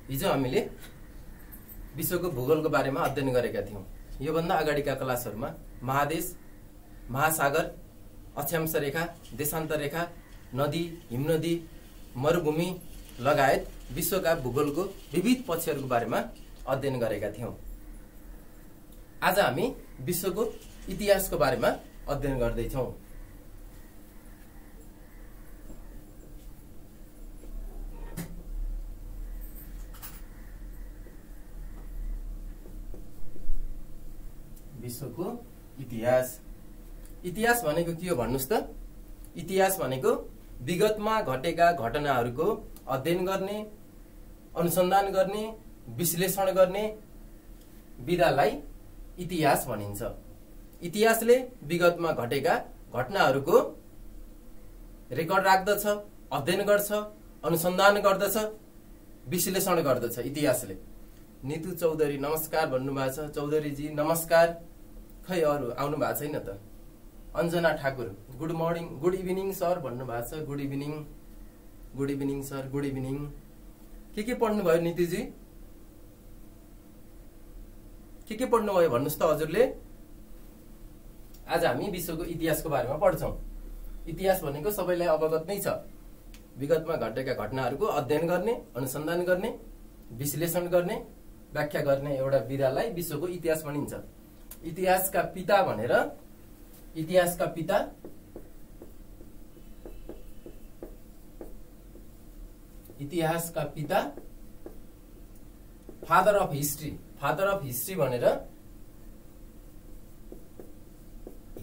हिजो हामीले विश्वको भूगोलको बारेमा अध्ययन गरेका थियौं। यो भन्दा अगाडिका क्लासहरुमा महादेश, महासागर, अक्षांश रेखा, देशान्तर रेखा, नदी, हिमनदी, मरुभूमि लगायत विश्वका भूगोलको विविध पक्षहरुको बारेमा अध्ययन गरेका थियौं। आज हामी विश्वको इतिहासको बारेमा अध्ययन गर्दै छौं। विश्वको इतिहास भनेको के हो भन्नुस् त? इतिहास भनेको विगतमा घटेका घटनाहरूको अध्ययन गर्ने, अनुसन्धान गर्ने, विश्लेषण गर्ने विधालाई इतिहास भनिन्छ। इतिहासले विगतमा घटेका घटनाहरूको रेकर्ड राख्दछ, अध्ययन गर्छ, अनुसन्धान गर्दछ, विश्लेषण गर्दछ। इतिहासले नितु चौधरी नमस्कार भन्नुभएको छ। चौधरीजी नमस्कार। खै अरु आउनु भएको छैन त? Anjana Thakur good morning, good evening sir भन्नुभएको छ। Good evening sir, good evening. के पढ्नु भयो नितिजी? के पढ्नु भयो भन्नुस् त हजुरले? आज हामी विश्वको इतिहासको बारेमा पढ्छौं। इतिहास भनेको सबैलाई अवगत नै छ। विगतमा घटेका घटनाहरूको अध्ययन गर्ने, अनुसन्धान गर्ने, विश्लेषण गर्ने, व्याख्या गर्ने एउटा विधालाई विश्वको इतिहास भनिन्छ। इतिहासका पिता फादर अफ हिस्ट्री भनेर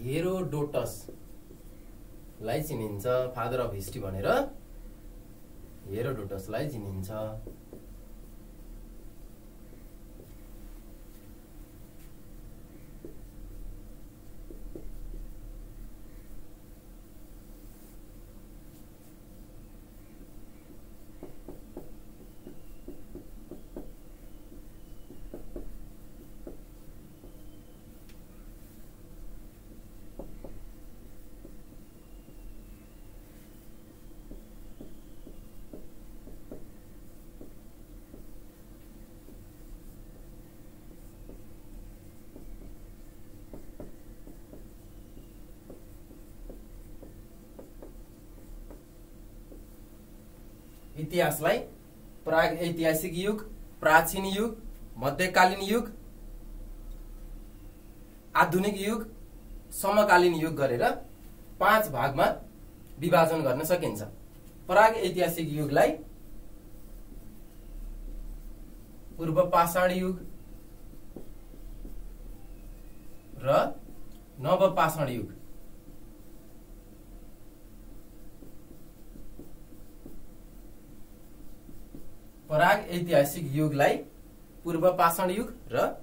हेरोडोटसलाई चिनिन्छ। फादर अफ हिस्ट्री भनेर हेरोडोटसलाई चिनिन्छ। इतिहासलाई प्राग ऐतिहासिक युग, प्राचीन युग, मध्यकालीन युग, आधुनिक युग, समकालीन युग गरेर 5 भागमा विभाजन गर्न सकिन्छ। प्राग ऐतिहासिक युगलाई पूर्व पाषाण युग र नव पाषाण युग प्राग ऐतिहासिक युगलाई पूर्व पाषाण युग र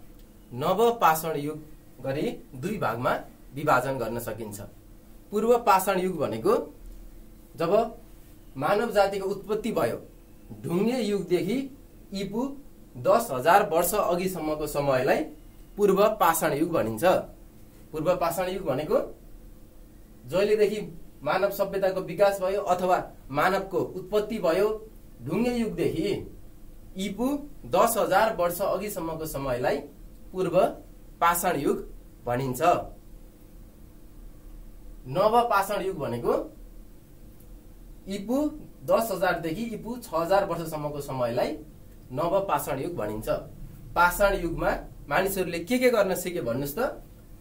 नव पाषाण युग गरी 2 भागमा विभाजन गर्न सकिन्छ। पूर्व पाषाण युग भनेको जब मानव जातिको उत्पत्ति भयो, ढुङ्गे युगदेखि ईपू 10,000 वर्ष अघिसम्मको समयलाई पूर्व पाषाण युग भनिन्छ। पूर्व पाषाण युग भनेको जहिलेदेखि मानव सभ्यताको विकास भयो अथवा मानवको उत्पत्ति भयो, ढुङ्गे युगदेखि ईपू 10,000 वर्ष अघिसम्मको समयलाई पूर्व पाषाण युग भनिन्छ। नव पाषाण युग भनेको ईपू 10,000 देखि ईपू 6,000 वर्षसम्मको समयलाई नव पाषाण युग भनिन्छ। पाषाण युगमा मानिसहरूले के गर्न सिके भन्नुस् त?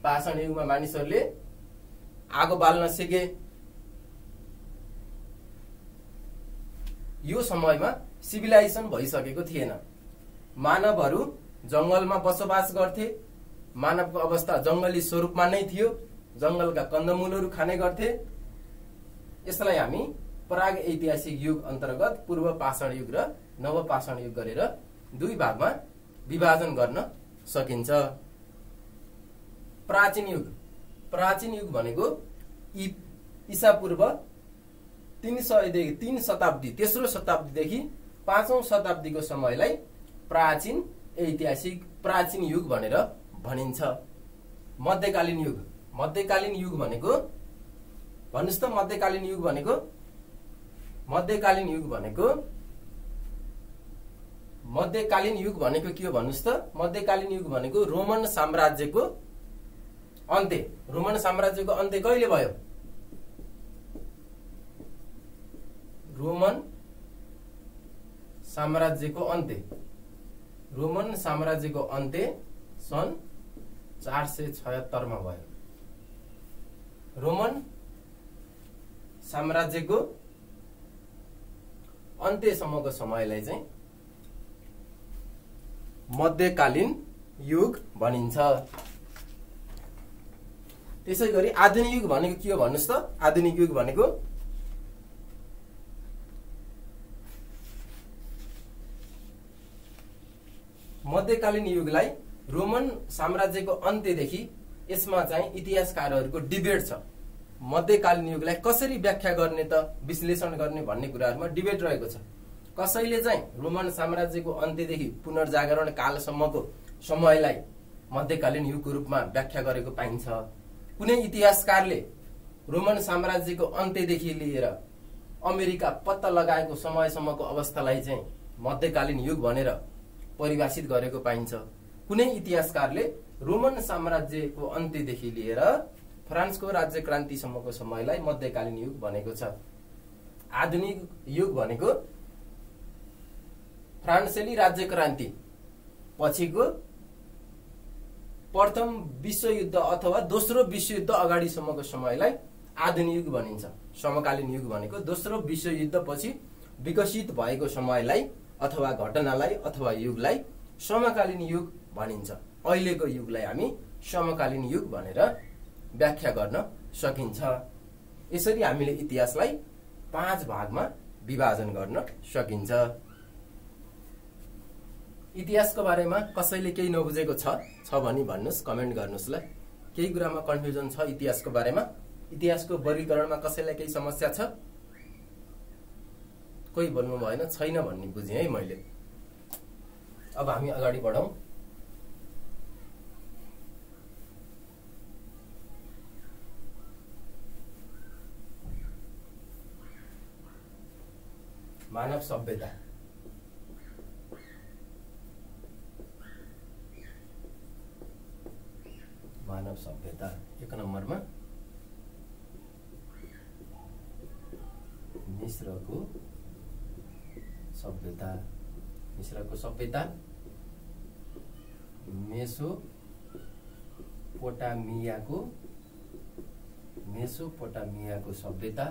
पाषाण युगमा मानिसहरूले आगो बाल्न सिके। यो समयमा सिभिलाइजेसन भइसकेको थिएन। मानवहरू जंगलमा बसोबास गर्थे। मानवको अवस्था जंगली स्वरूपमा नै थियो। जंगलका कन्दमूलहरू खाने गर्थे। यसलाई हामी प्राग ऐतिहासिक युग अन्तर्गत पूर्व पाषाण युग र नव पाषाण युग गरेर 2 भागमा विभाजन गर्न सकिन्छ। प्राचीन युग भनेको ईसा पूर्व 3 शताब्दी, तेस्रो शताब्दीदेखि 5औं शताब्दीको समयलाई प्राचीन युग भनेर भनिन्छ। मध्यकालीन युग भनेको भन्नुस् त? मध्यकालीन युग भनेको मध्यकालीन युग भनेको के हो भन्नुस् त? मध्यकालीन युग भनेको रोमन साम्राज्यको अन्त्य। रोमन साम्राज्यको अन्त्य कहिले भयो? रोमन साम्राज्यको अन्त्य सन् 476 मा भयो। रोमन साम्राज्यको अन्त्यसम्मको समयलाई चाहिँ मध्यकालीन युग भनिन्छ। त्यसै गरी आधुनिक युग भनेको के हो भन्नुस् त? आधुनिक युग भनेको मध्यकालीन युगलाई रोमन साम्राज्यको अन्त्यदेखि यसमा चाहिँ इतिहासकारहरूको डिबेट छ। मध्यकालीन युगलाई कसरी व्याख्या गर्ने त, विश्लेषण गर्ने भन्ने कुराहरुमा डिबेट रहेको छ। कसैले चाहिँ रोमन साम्राज्यको अन्त्यदेखि पुनर्जागरण कालसम्मको समयलाई मध्यकालीन युगको रूपमा व्याख्या गरेको पाइन्छ। कुनै इतिहासकारले रोमन साम्राज्यको अन्त्यदेखि लिएर अमेरिका पत्ता लगाएको समयसम्मको अवस्थालाई चाहिँ मध्यकालीन युग भनेर परिभाषित गरेको पाइन्छ। कुनै इतिहासकारले रोमन साम्राज्यको अन्त्यदेखि लिएर फ्रान्सको राज्य क्रान्तिसम्मको समयलाई मध्यकालीन युग भनेको छ। आधुनिक युग भनेको फ्रान्सेली राज्य क्रान्ति पछिको प्रथम विश्वयुद्ध अथवा दोस्रो विश्वयुद्ध अगाडिसम्मको समयलाई आधुनिक युग भनिन्छ। समकालीन युग भनेको दोस्रो विश्वयुद्ध पछि विकसित भएको समयलाई अथवा घटनालाई अथवा युगलाई समकालीन युग भनिन्छ। अहिलेको युगलाई हामी समकालीन युग भनेर व्याख्या गर्न सकिन्छ। यसरी हामीले इतिहासलाई 5 भागमा विभाजन गर्न सकिन्छ। इतिहासको बारेमा कसैले केही नबुझेको छ भने भन्नुस्, कमेन्ट गर्नुस् ल। केही कुरामा कन्फ्युजन छ इतिहासको बारेमा? इतिहासको वर्गीकरणमा कसैलाई केही समस्या छ? कोही बोल्नु भएन, छैन भन्ने बुझेँ है मैले। अब हामी अगाडि बढौं। मानव सभ्यता। मानव सभ्यता 1 नम्बरमा मिस्रको सभ्यता। मिस्रको सभ्यता मेसोपोटामियाको सभ्यता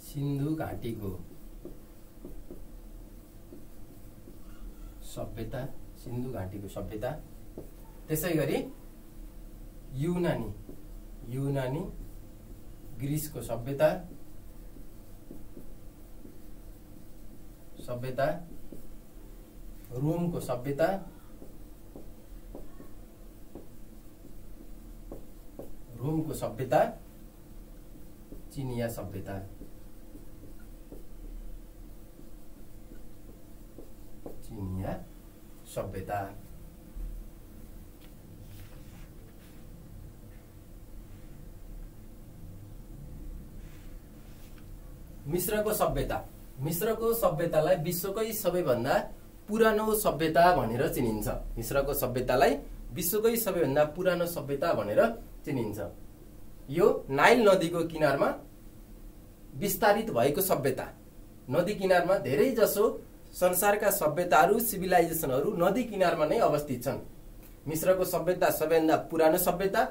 सिन्धु घाटीको सभ्यता। त्यसै गरी युनानी ग्रीसको सभ्यता रोमको सभ्यता चिनिया सभ्यता। मिस्रको सभ्यतालाई विश्वकै सबैभन्दा पुरानो सभ्यता भनेर चिनिन्छ। मिस्रको सभ्यतालाई विश्वकै सबैभन्दा पुरानो सभ्यता भनेर चिनिन्छ। यो नाइल नदीको किनारमा विस्तारित भएको सभ्यता। नदी किनारमा धेरै जसो संसारका सभ्यताहरू, सिभिलाइजेसनहरू नदी किनारमा नै अवस्थित छन्। मिस्रको सभ्यता सबैभन्दा पुरानो सभ्यता।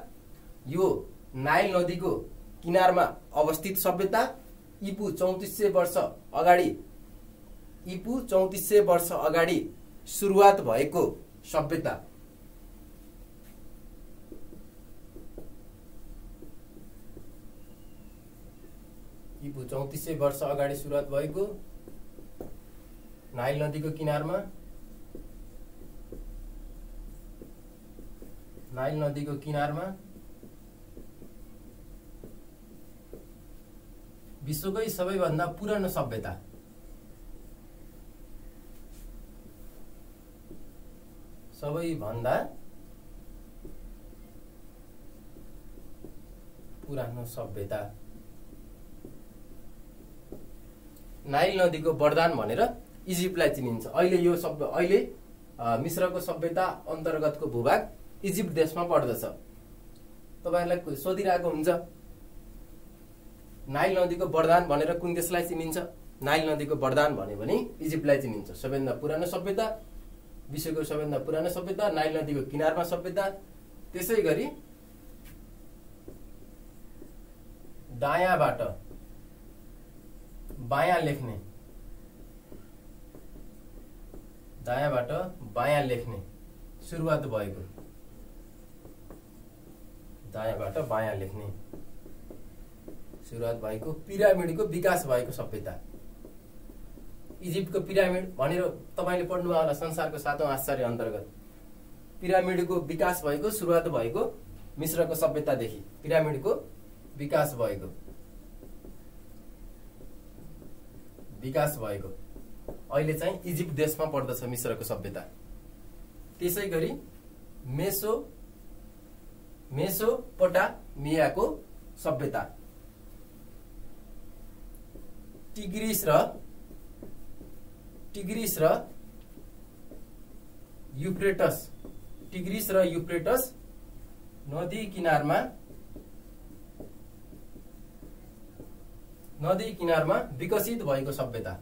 यो नाइल नदीको किनारमा अवस्थित सभ्यता। ईपू 3400 वर्ष अगाडि सुरुवात भएको सभ्यता। ईपू 3400 वर्ष अगाडि सुरुवात भएको नाइल नदीको किनारमा विश्वकै सबैभन्दा पुरानो सभ्यता। नाइल नदीको वरदान भनेर इजिप्टलाई चिनिन्छ। अहिले मिश्रको सभ्यता अन्तर्गतको भूभाग इजिप्ट देशमा पर्दछ। तपाईहरुलाई सोधिरहेको हुन्छ नाइल नदीको वरदान भनेर कुन देशलाई चिनिन्छ? नाइल नदीको वरदान भन्यो भने इजिप्टलाई चिनिन्छ। सबैभन्दा पुरानो सभ्यता, विश्वको सबैभन्दा पुरानो सभ्यता, नाइल नदीको किनारमा सभ्यता। त्यसैगरी दायाँबाट बायाँ लेख्ने, दायाँबाट बायाँ लेख्ने सुरुवात भएको, दायाँबाट बायाँ लेख्ने सुरुवात भएको पिरामिडको विकास भएको सभ्यता। इजिप्टको पिरामिड भनेर तपाईले पढ्नुभयो होला संसारको 7औं आश्चर्य अन्तर्गत। पिरामिडको विकास भएको, सुरुवात भएको मिश्रको सभ्यतादेखि पिरामिडको विकास भएको अहिले चाहिँ इजिप्ट देशमा पर्दछ मिश्रको सभ्यता। त्यसैगरी मेसोपोटामियाको सभ्यता टिग्रिस र युफ्रेटस नदी किनारमा विकसित भएको सभ्यता,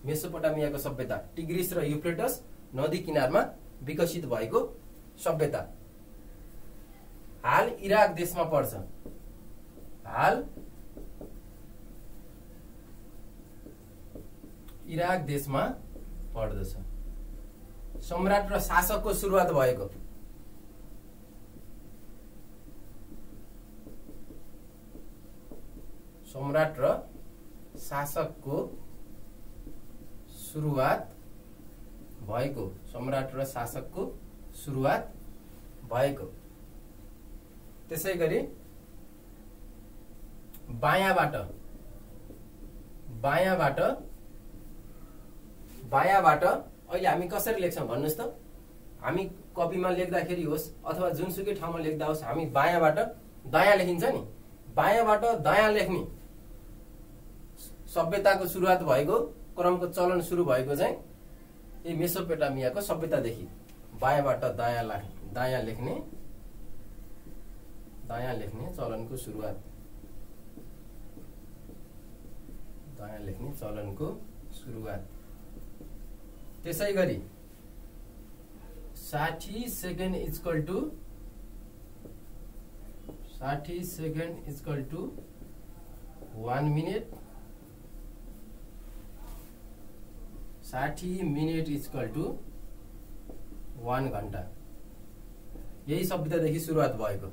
मेसोपोटामियाको सभ्यता टिग्रिस र युफ्रेटस नदी किनारमा विकसित भएको सभ्यता हाल इराक देशमा पर्छ। इराक देशमा पर्दछ। सम्राट र शासकको सुरुवात भएको, सम्राट र शासकको सुरुवात भएको त्यसैगरी बायाँबाट अहिले हामी कसरी लेख्छौं भन्नुस् त? हामी कपीमा लेख्दाखेरि होस् अथवा जुनसुकै ठाउँमा लेख्दा होस् हामी बायाँबाट दायाँ लेखिन्छ नि। बायाँबाट दायाँ लेख्ने सभ्यताको सुरुवात भएको क्रमको चलन सुरु भएको चाहिँ यी मेसोपोटामियाको सभ्यतादेखि बायाँबाट दायाँ लेख्ने चलनको सुरुवात त्यसैगरी 60 second equal to 1 minute, 60 minute equal to 1 घण्टा। यही सभ्यतादेखि सुरुवात भएको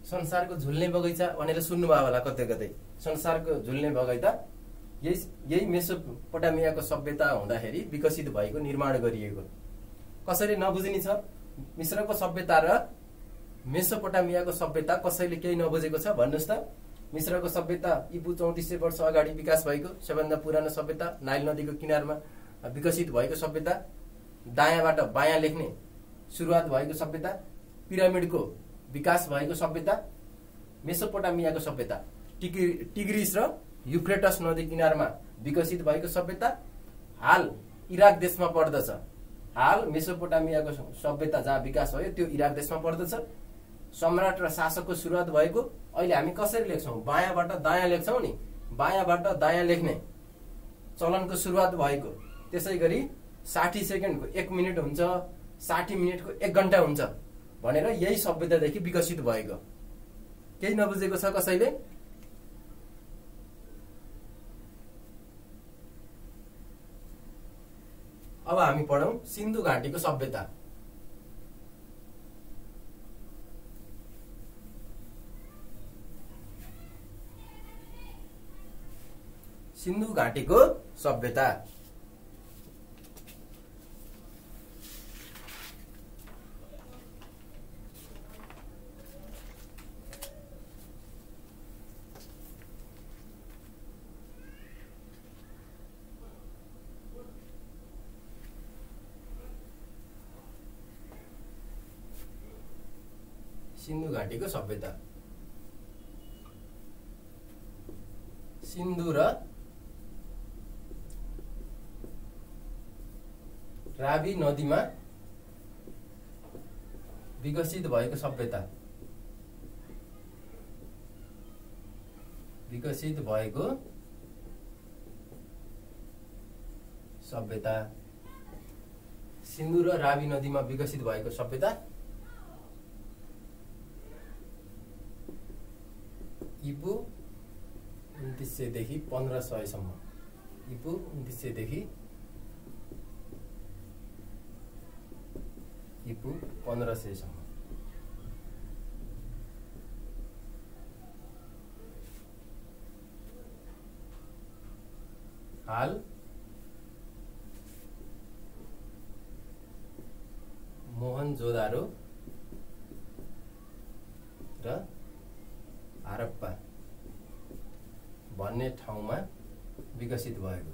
संसारको झुल्ने बगैँचा भनेर सुन्नुभयो होला कतै। संसारको झुल्ने बगैँचा यही मेसोपोटामियाको सभ्यता हुँदाखेरि विकसित भएको, निर्माण गरिएको। कसैले नबुझ्ने छ मिश्रको सभ्यता र मेसोपोटामियाको सभ्यता कसैले केही नबुझेको छ भन्नुस् त? मिश्रको सभ्यता ईपू 3400 वर्ष अगाडि विकास भएको सबैभन्दा पुरानो सभ्यता, नाइल नदीको किनारमा विकसित भएको सभ्यता, दायाँबाट बायाँ लेख्ने सुरुवात भएको सभ्यता, पिरामिडको विकास भएको सभ्यता, मेसोपोटामियाको सभ्यता टिग्रिस र युफ्रेटस नदी किनारमा विकसित भएको सभ्यता हाल इराक देशमा पर्दछ। हाल मेसोपोटामियाको सभ्यता जहाँ विकास भयो त्यो इराक देशमा पर्दछ। सम्राट र शासकको सुरुवात भएको अहिले हामी कसरी लेख्छौं? बायाँबाट दायाँ लेख्छौं नि। बायाँबाट दायाँ लेख्ने चलनको सुरुवात भएको। त्यसैगरी 60 सेकेन्डको 1 मिनेट हुन्छ, 60 मिनेटको 1 घण्टा हुन्छ भनेर यही सभ्यतादेखि विकसित भएको। केही नबुझेको छ कसैले? अब हामी पढौं सिन्धु घाटीको सभ्यता। सिन्धु घाटीको सभ्यता सिन्धु घाटीको सभ्यता। सिन्धु र रावी नदीमा विकसित भएको सभ्यता। विकसित भएको सभ्यता। सिन्धु र रावी नदीमा विकसित भएको सभ्यता ईपू 2900 देखि 1500 सम्म। ईपू 2900 देखि ईपू 1500 सम्म। हाल मोहनजोदारो र हरप्पा भन्ने ठाउँमा विकसित भएको।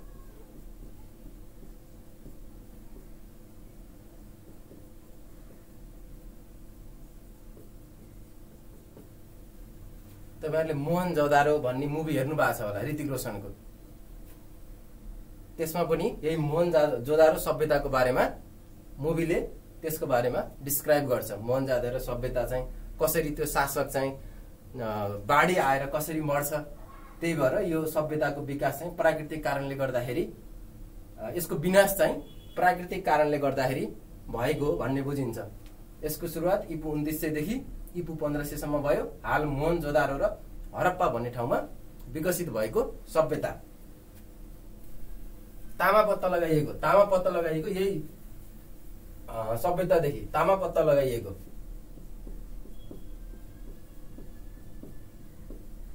तपाईहरुले मोहनजोदारो भन्ने मुभी हेर्नु भएको छ होला ऋतिक रोशनको। त्यसमा पनि यही मोहनजोदारो सभ्यताको बारेमा मुभीले त्यसको बारेमा डिस्क्राइब गर्छ। मोहनजोदारो सभ्यता चाहिँ कसरी त्यो शासक चाहिँ बाढी आएर कसरी मर्छ। त्यही भएर यो सभ्यताको विकास चाहिँ प्राकृतिक कारणले गर्दाखेरि यसको विनाश चाहिँ प्राकृतिक कारणले गर्दाखेरि भएको भन्ने बुझिन्छ। यसको सुरुवात ईपू 2900 देखि ईपू 1500 सम्म भयो। हाल मोहनजोदारो र हरप्पा भन्ने ठाउँमा विकसित भएको सभ्यता। तामा पत्ता लगाइएको यही सभ्यतादेखि तामा पत्ता लगाइएको।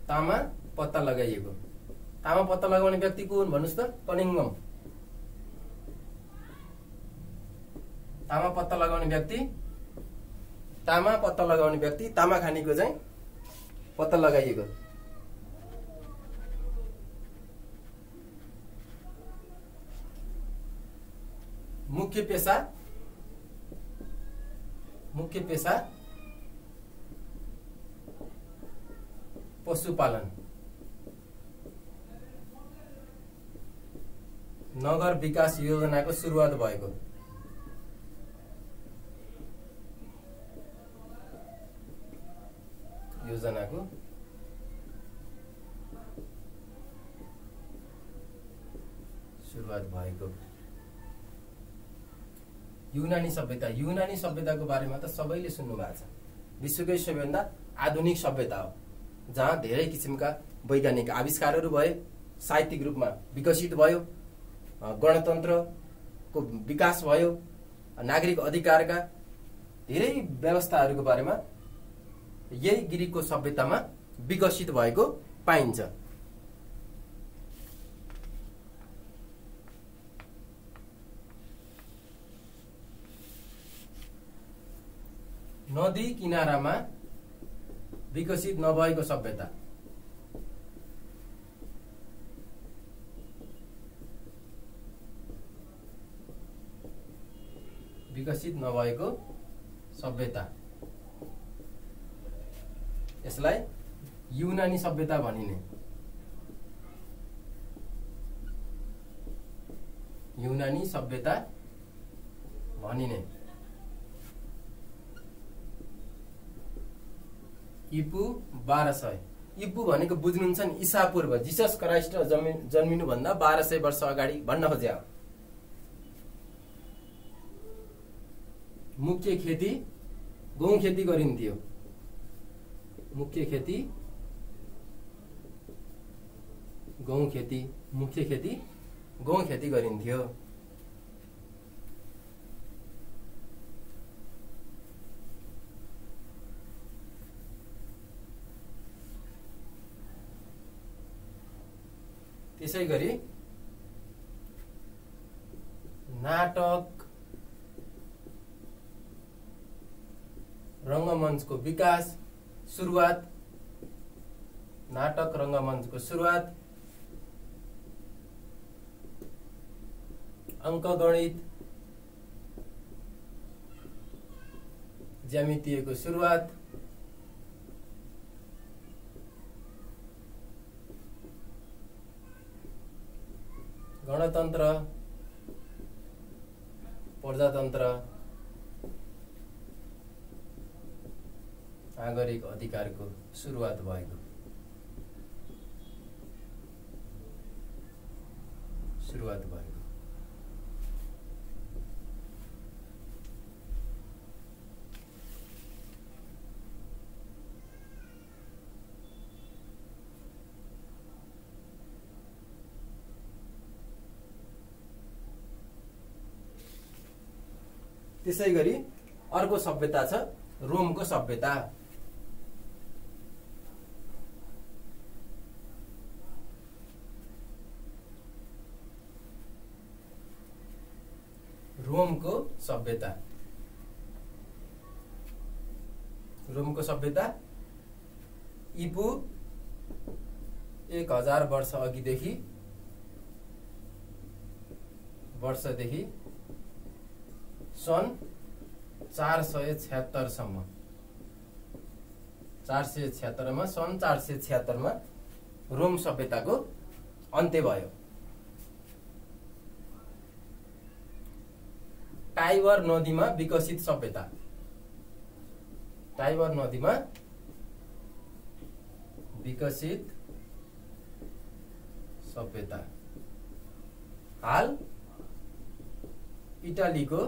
तामा पत्ता लगाउने व्यक्ति को हुन् भन्नुस् त? कनिङ्गम। तामा पत्ता लगाउने व्यक्ति तामा खानीको चाहिँ पत्ता लगाइएको। मुख्य पेशा पशुपालन। नगर विकास योजनाको सुरुवात भएको। युनानी सभ्यताको बारेमा त सबैले सुन्नु भएको छ। विश्वकै सबैभन्दा आधुनिक सभ्यता हो, जहाँ धेरै किसिमका वैज्ञानिक आविष्कारहरू भए, साहित्यिक रूपमा विकसित भयो, गणतन्त्रको विकास भयो, नागरिक अधिकारका धेरै व्यवस्थाहरूको बारेमा यही गिरिकको सभ्यतामा विकसित भएको पाइन्छ। नदी किनारामा विकसित नभएको सभ्यता। यसलाई युनानी सभ्यता भनिने। ईपू 1200। ईपू भनेको बुझ्नुहुन्छ नि ईसा पूर्व, जीसस क्राइस्ट जन्मिनु भन्दा 1200 वर्ष अगाडि भन्न खोज्या हो। मुख्य खेती गहुँ खेती गरिन्थ्यो। मुख्य खेती गहुँ खेती गरिन्थ्यो। त्यसै गरी नाटक रंगमञ्चको विकास सुरुवात। नाटक रंगमञ्चको सुरुवात, अंकगणित ज्यामितिको सुरुवात, गणतन्त्र, प्रजातन्त्र, नागरिक अधिकारको सुरुवात भएको। त्यसैगरी अर्को सभ्यता छ रोमको सभ्यता। रोमको सभ्यता ईपू 1000 वर्ष अघिदेखि सन् 476 सम्म 476 मा सन् 476 मा रोम सभ्यताको अन्त्य भयो। टाइबर नदीमा विकसित सभ्यता। टाइबर नदीमा विकसित सभ्यता हाल इटालीको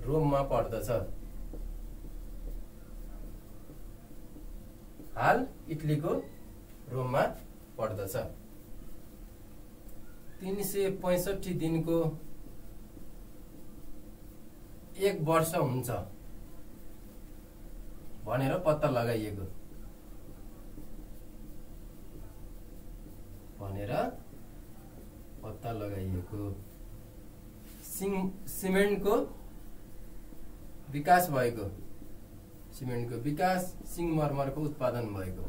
रोममा पर्दछ। हाल इटलीको रोममा पर्दछ। 365 दिनको एक वर्ष हुन्छ भनेर पत्ता लगाइएको। सिमेन्टको विकास भएको। सिंगमरमरको उत्पादन भएको।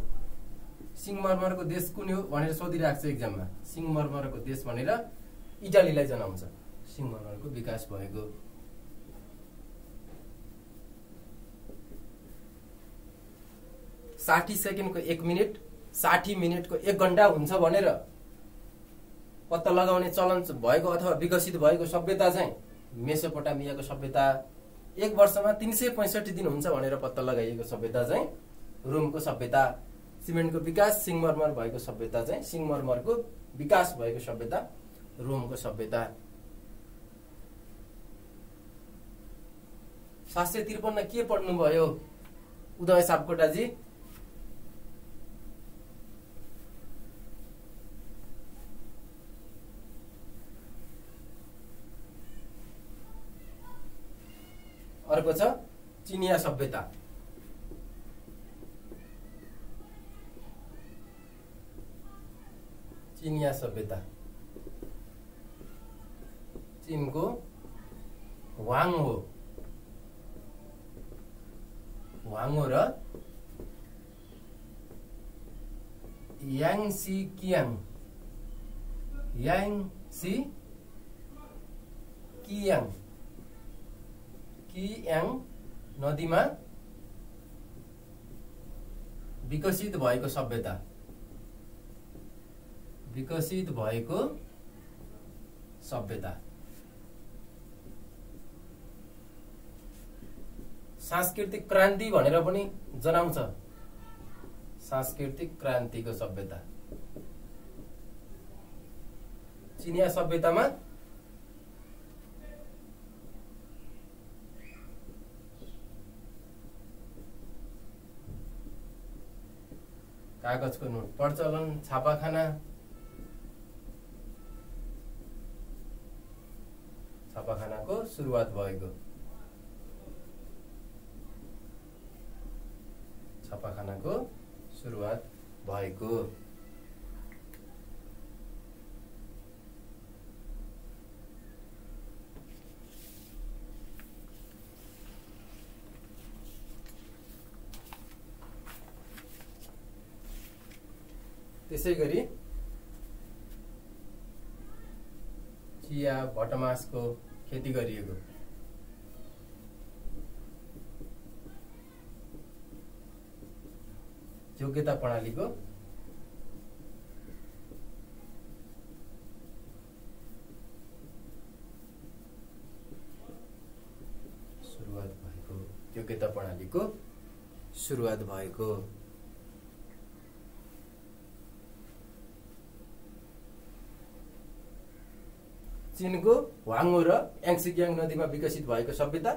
सिंगमरमरको देश कुन हो भनेर सोधिरहेको छ एक्जाममा। सिंगमरमरको देश भनेर इटालीलाई जनाउँछ। सिंगमरमरको विकास भएको। 60 सेकेन्डको 1 मिनेट, 60 मिनेटको 1 घण्टा हुन्छ भनेर पत्ता लगाउने चलन भएको अथवा विकसित भएको सभ्यता चाहिँ मेसोपोटामियाको सभ्यता। 1 वर्षमा 365 दिन हुन्छ भनेर पत्ता लगाइएको सभ्यता चाहिँ रोमको सभ्यता। सिमेन्टको विकास, सिंगमरमर भएको सभ्यता चाहिँ सिंगमरमरको विकास भएको सभ्यता रोमको सभ्यता। 753 के पढ्नु भयो उदय सापकोटाजी? अर्को छ चिनिया सभ्यता। चिनिया सभ्यता चीनको वाङ हो र याङसी कियाङ नदीमा विकसित भएको सभ्यता। सांस्कृतिक क्रान्ति भनेर पनि जनाउँछ। सांस्कृतिक क्रान्तिको सभ्यता। चिनिया सभ्यतामा कागजको नोट प्रचलन, छापाखानाको सुरुवात भएको। त्यसैगरी चिया भटमासको खेती गरिएको। योग्यता प्रणालीको योग्यता प्रणालीको सुरुवात भएको। चीनको ह्वाङ्हो र याङसिक्याङ नदीमा विकसित भएको सभ्यता,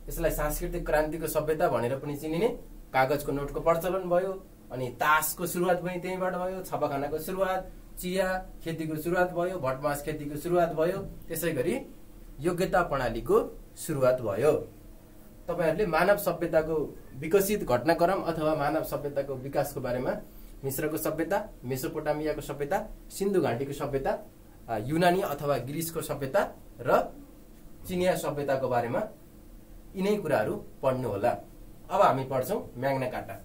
यसलाई सांस्कृतिक क्रान्तिको सभ्यता भनेर पनि चिनिने। कागजको नोटको प्रचलन भयो, अनि तासको सुरुवात पनि त्यहीबाट भयो, छापाखानाको सुरुवात, चिया खेतीको सुरुवात भयो, भटमास खेतीको सुरुवात भयो। त्यसै गरी योग्यता प्रणालीको सुरुवात भयो। तपाईहरुले मानव सभ्यताको विकसित घटनाक्रम अथवा मानव सभ्यताको विकासको बारेमा मिश्रको सभ्यता, मेसोपोटामियाको सभ्यता, सिन्धु घाटीको सभ्यता, युनानी अथवा ग्रीसको सभ्यता र चिनिया सभ्यताको बारेमा यिनै कुराहरू पढ्नु होला। अब हामी पढ्छौं म्याग्ना कार्टा।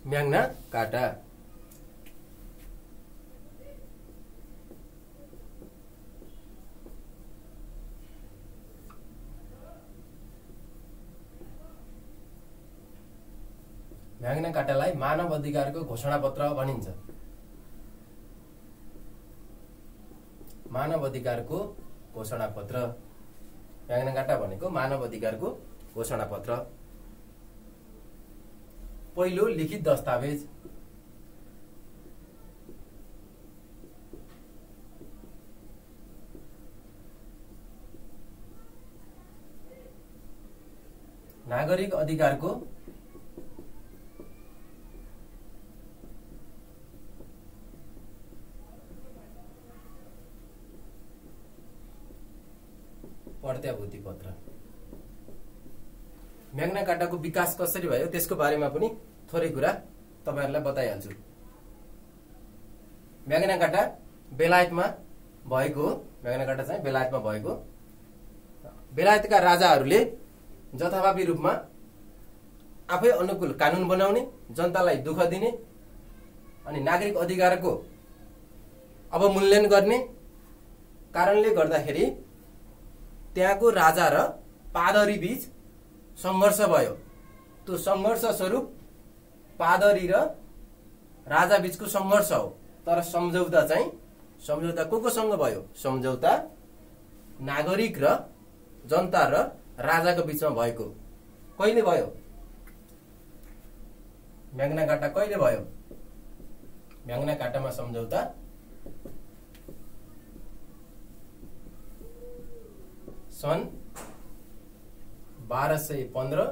म्याग्ना कार्टा म्याग्ना कार्टालाई मानव अधिकारको घोषणा पत्र भनिन्छ। मानव अधिकारको घोषणा पत्र, म्याग्ना कार्टा भनेको मानव अधिकारको घोषणा पत्र। पहिलो लिखित दस्तावेज। नागरिक अधिकारको प्रत्याभूति पत्र। म्याग्ना कार्टाको विकास कसरी भयो त्यसको बारेमा पनि थोरै कुरा तपाईहरुलाई बताइहाल्छु। म्याग्ना कार्टा बेलायतमा भएको, म्याग्ना कार्टा चाहिँ बेलायतमा भएको। बेलायतका राजाहरूले जथाभावी रूपमा आफै अनुकूल कानून बनाउने, जनतालाई दुःख दिने अनि नागरिक अधिकारको अवमूल्यन गर्ने कारणले गर्दाखेरि त्यहाँको राजा र पादरी बीच संघर्ष भयो। त्यो संघर्ष स्वरूप पादरी र राजा बीचको संघर्ष हो। तर सम्झौता चाहिँ सम्झौता को सँग भयो? सम्झौता नागरिक र जनता र राजाको बीचमा भएको। कहिले भयो? म्याग्ना कार्टा कहिले भयो? म्याग्ना कार्टामा सम्झौता सन् 1215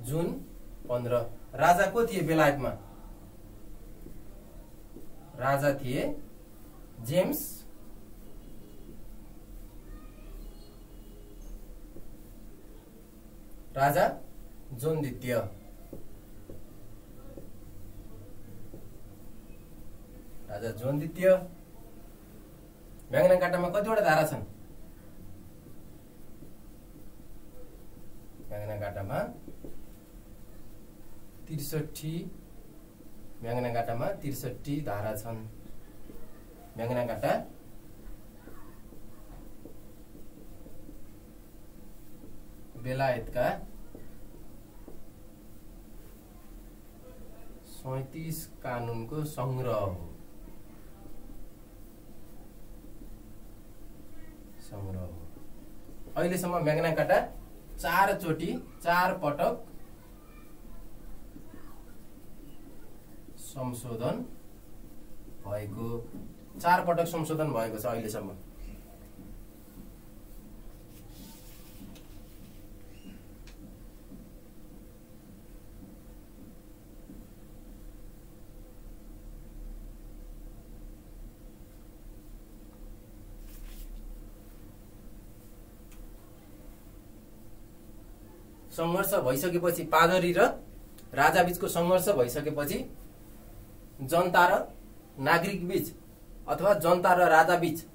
जुन 15। राजा को थिए बेलायतमा? राजा थिए जेम्स राजा जोन द्वितीय। राजा जोन द्वितीय। म्याग्ना कार्टामा कतिवटा धारा छन्? म्याग्ना कार्टामा 63, म्याग्ना कार्टामा 63 धारा छन्। म्याग्ना कार्टा बेलायतका 37 कानूनको संग्रह हो। अहिलेसम्म म्याग्ना कार्टा 4 पटक संशोधन भएको, 4 पटक संशोधन भएको छ अहिलेसम्म। संघर्ष भइसकेपछि, पादरी र राजा बीचको संघर्ष भइसकेपछि जनता र नागरिक बीच अथवा जनता र राजा बीच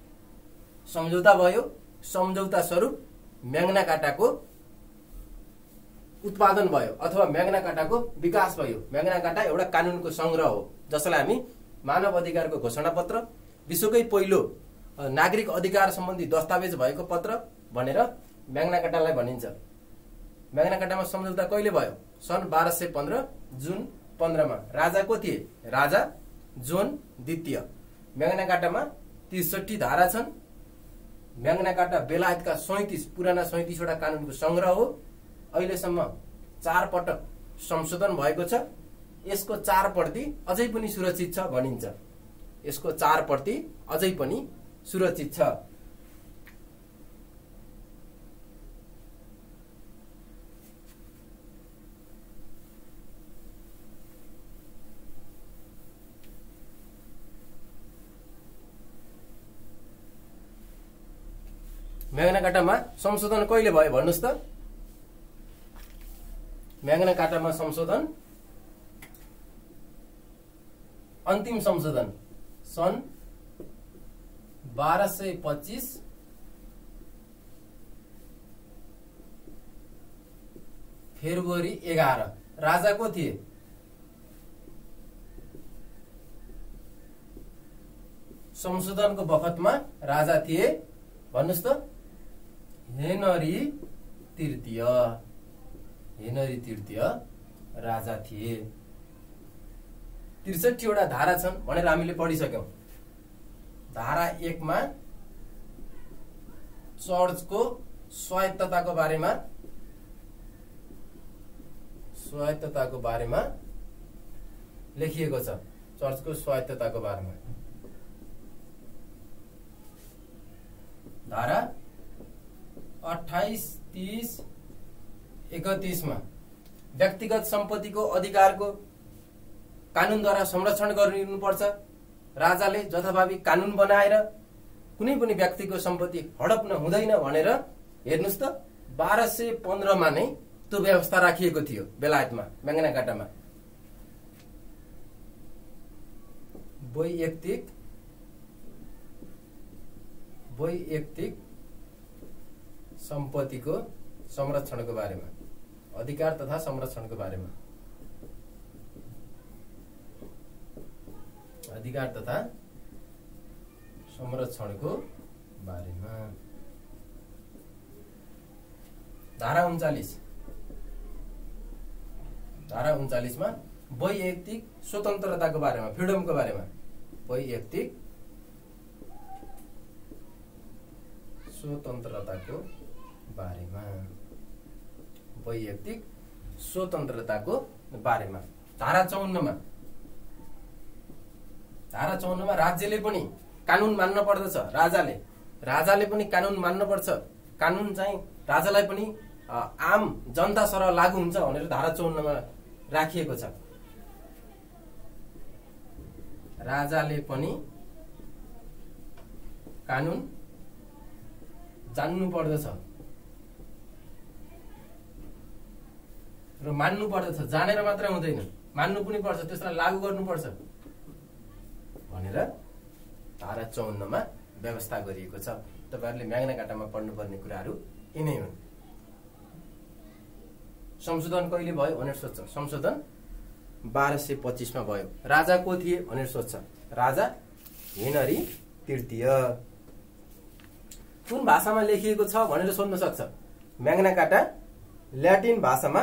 सम्झौता भयो। सम्झौता स्वरूप म्याग्ना कार्टाको उत्पादन भयो अथवा म्याग्ना कार्टाको विकास भयो। म्याग्ना कार्टा एउटा कानूनको संग्रह हो जसलाई हामी मानव अधिकारको घोषणा पत्र, विश्वकै पहिलो नागरिक अधिकार सम्बन्धी दस्तावेज भएको पत्र भनेर म्याग्ना कार्टालाई भनिन्छ। म्याग्ना कार्टामा सम्झौता कहिले भयो? सन् 1215 जुन 15 मा। राजा को थिए? राजा जोन द्वितीय। म्याग्ना कार्टामा 63 धारा छन्। म्याग्ना कार्टा बेलायतका 37 पुराना 37 वटा कानुनको संग्रह हो। अहिलेसम्म 4 पटक संशोधन भएको छ। यसको 4 प्रति अझै पनि सुरक्षित छ भनिन्छ। यसको 4 प्रति अझै पनि सुरक्षित छ। म्याग्ना कार्टामा संशोधन कहिले भयो भन्नुस् त? म्याग्ना कार्टामा संशोधन अन्तिम संशोधन सन् 1225 फेब्रुअरी 11। राजा को थिए? संशोधनको बखतमा राजा थिए भन्नुस् त? हेनरी तृतीय। हेनरी तृतीय राजा थिए। 63 वटा धारा छन् भनेर हामीले पढिसक्यौं। धारा 1 मा चर्चको स्वायत्तताको बारेमा लेखिएको छ। चर्चको स्वायत्तताको बारेमा धारा 28, 30, 31 मा व्यक्तिगत सम्पत्तिको अधिकारको कानूनद्वारा संरक्षण गरिनुपर्छ। राजाले जथाभावी कानून बनाएर कुनै पनि व्यक्तिको सम्पत्ति हडप्न हुँदैन भनेर हेर्नुस् त 1215 मा नै त्यो व्यवस्था राखिएको थियो बेलायतमा म्याग्ना कार्टामा। वैयक्तिक सम्पत्तिको संरक्षणको बारेमा, अधिकार तथा संरक्षणको बारेमा, अधिकार तथा संरक्षणको बारेमा। धारा 39 मा वैयक्तिक स्वतन्त्रताको बारेमा, फ्रिडमको बारेमा, वैयक्तिक स्वतन्त्रताको बारेमा, वैयक्तिक स्वतन्त्रताको बारेमा। धारा 54 मा राज्यले पनि कानून मान्न पर्दछ। राजाले पनि कानून मान्न पर्छ। कानून चाहिँ राजालाई पनि आम जनता सरह लागू हुन्छ भनेर धारा 54 मा राखिएको छ। राजाले पनि कानून जान्नु पर्दछ र मान्नु पर्दछ। जानेर मात्र हुँदैन, मान्नु पनि पर्छ, त्यसलाई लागू गर्नुपर्छ भनेर धारा 54 मा व्यवस्था गरिएको छ। तपाईहरुले म्याग्ना कार्टामा पढ्नुपर्ने कुराहरू यिनै हुन्। संशोधन कहिले भयो भनेर सोध्छ। संशोधन 1225 मा भयो। राजा को थिए भनेर सोध्छ। राजा हेनरी तृतीय। कुन भाषामा लेखिएको छ भनेर सोध्न सक्छ। म्याग्ना कार्टा ल्याटिन भाषामा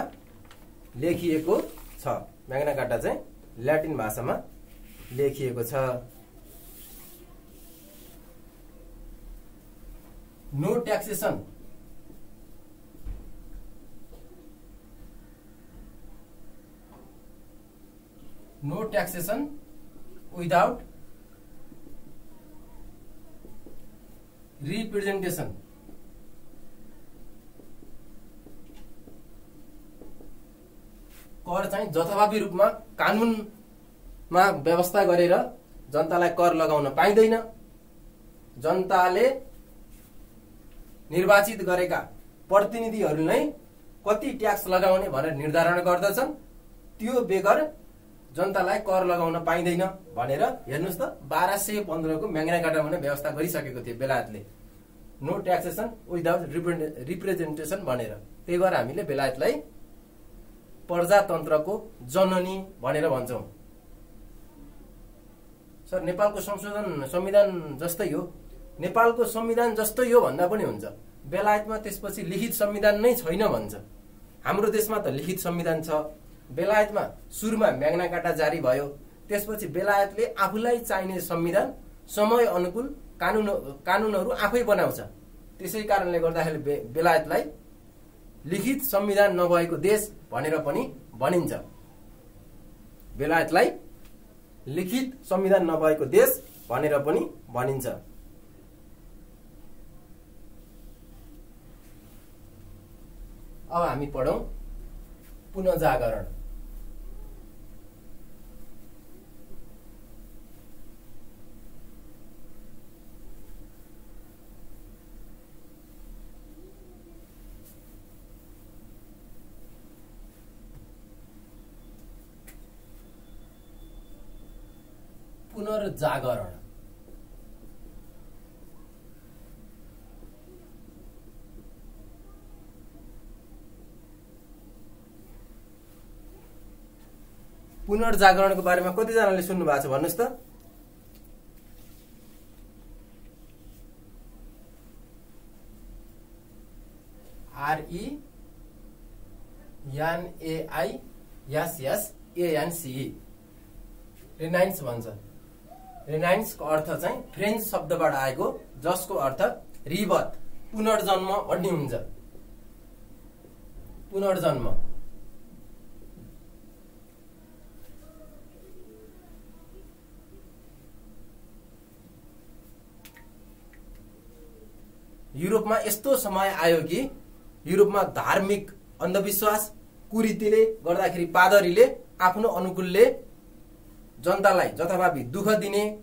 लेखिएको छ। म्याग्ना कार्टा चाहिँ ल्याटिन भाषामा लेखिएको छ। No taxation, no taxation without representation. कर चाहिँ जथाभावी रूपमा कानूनमा व्यवस्था गरेर जनतालाई कर लगाउन पाइँदैन। जनताले निर्वाचित गरेका प्रतिनिधिहरूले कति ट्याक्स लगाउने भनेर निर्धारण गर्दछन्। त्यो बेगर जनतालाई कर लगाउन पाइँदैन भनेर हेर्नुस् त 1215 को म्याग्ना कार्टामा नै व्यवस्था गरिसकेको थियो बेलायतले। नो ट्याक्सेसन विदाउट रिप्रेजेन्टेसन भनेर। त्यही भएर हामीले बेलायतलाई प्रजातन्त्रको जननी भनेर भन्छौं। सर नेपालको संविधान जस्तै हो। नेपालको संविधान जस्तो यो भन्दा पनि हुन्छ। बेलायतमा त्यसपछि लिखित संविधान नै छैन भन्छ। हाम्रो देशमा त लिखित संविधान छ। बेलायतमा सुरुमा म्याग्ना कार्टा जारी भयो, त्यसपछि बेलायतले आफूलाई चाहिने संविधान समय अनुकूल कानुनहरू आफै बनाउँछ। त्यसै कारणले गर्दाखेरि बेलायतलाई लिखित संविधान नभएको देश भनेर पनि भनिन्छ। बेलायतलाई लिखित संविधान नभएको देश भनेर पनि भनिन्छ। अब हामी पढौं पुनर्जागरण। पुनर्जागरण पुनर्जागरणको बारेमा कतिजनाले सुन्नु भएको छ भन्नुस् त? RENAISSANCE रेनाइन्स भन्छ। रेनाइन्सको अर्थ चाहिँ फ्रेन्च शब्दबाट आएको, जसको अर्थ रिबर्थ, पुनर्जन्म भन्ने हुन्छ। पुनर्जन्म। युरोपमा यस्तो समय आयो कि युरोपमा धार्मिक अन्धविश्वास कुरीतिले गर्दाखेरि पादरीले आफ्नो अनुकूलले जनतालाई जथाभावी दुःख दिने,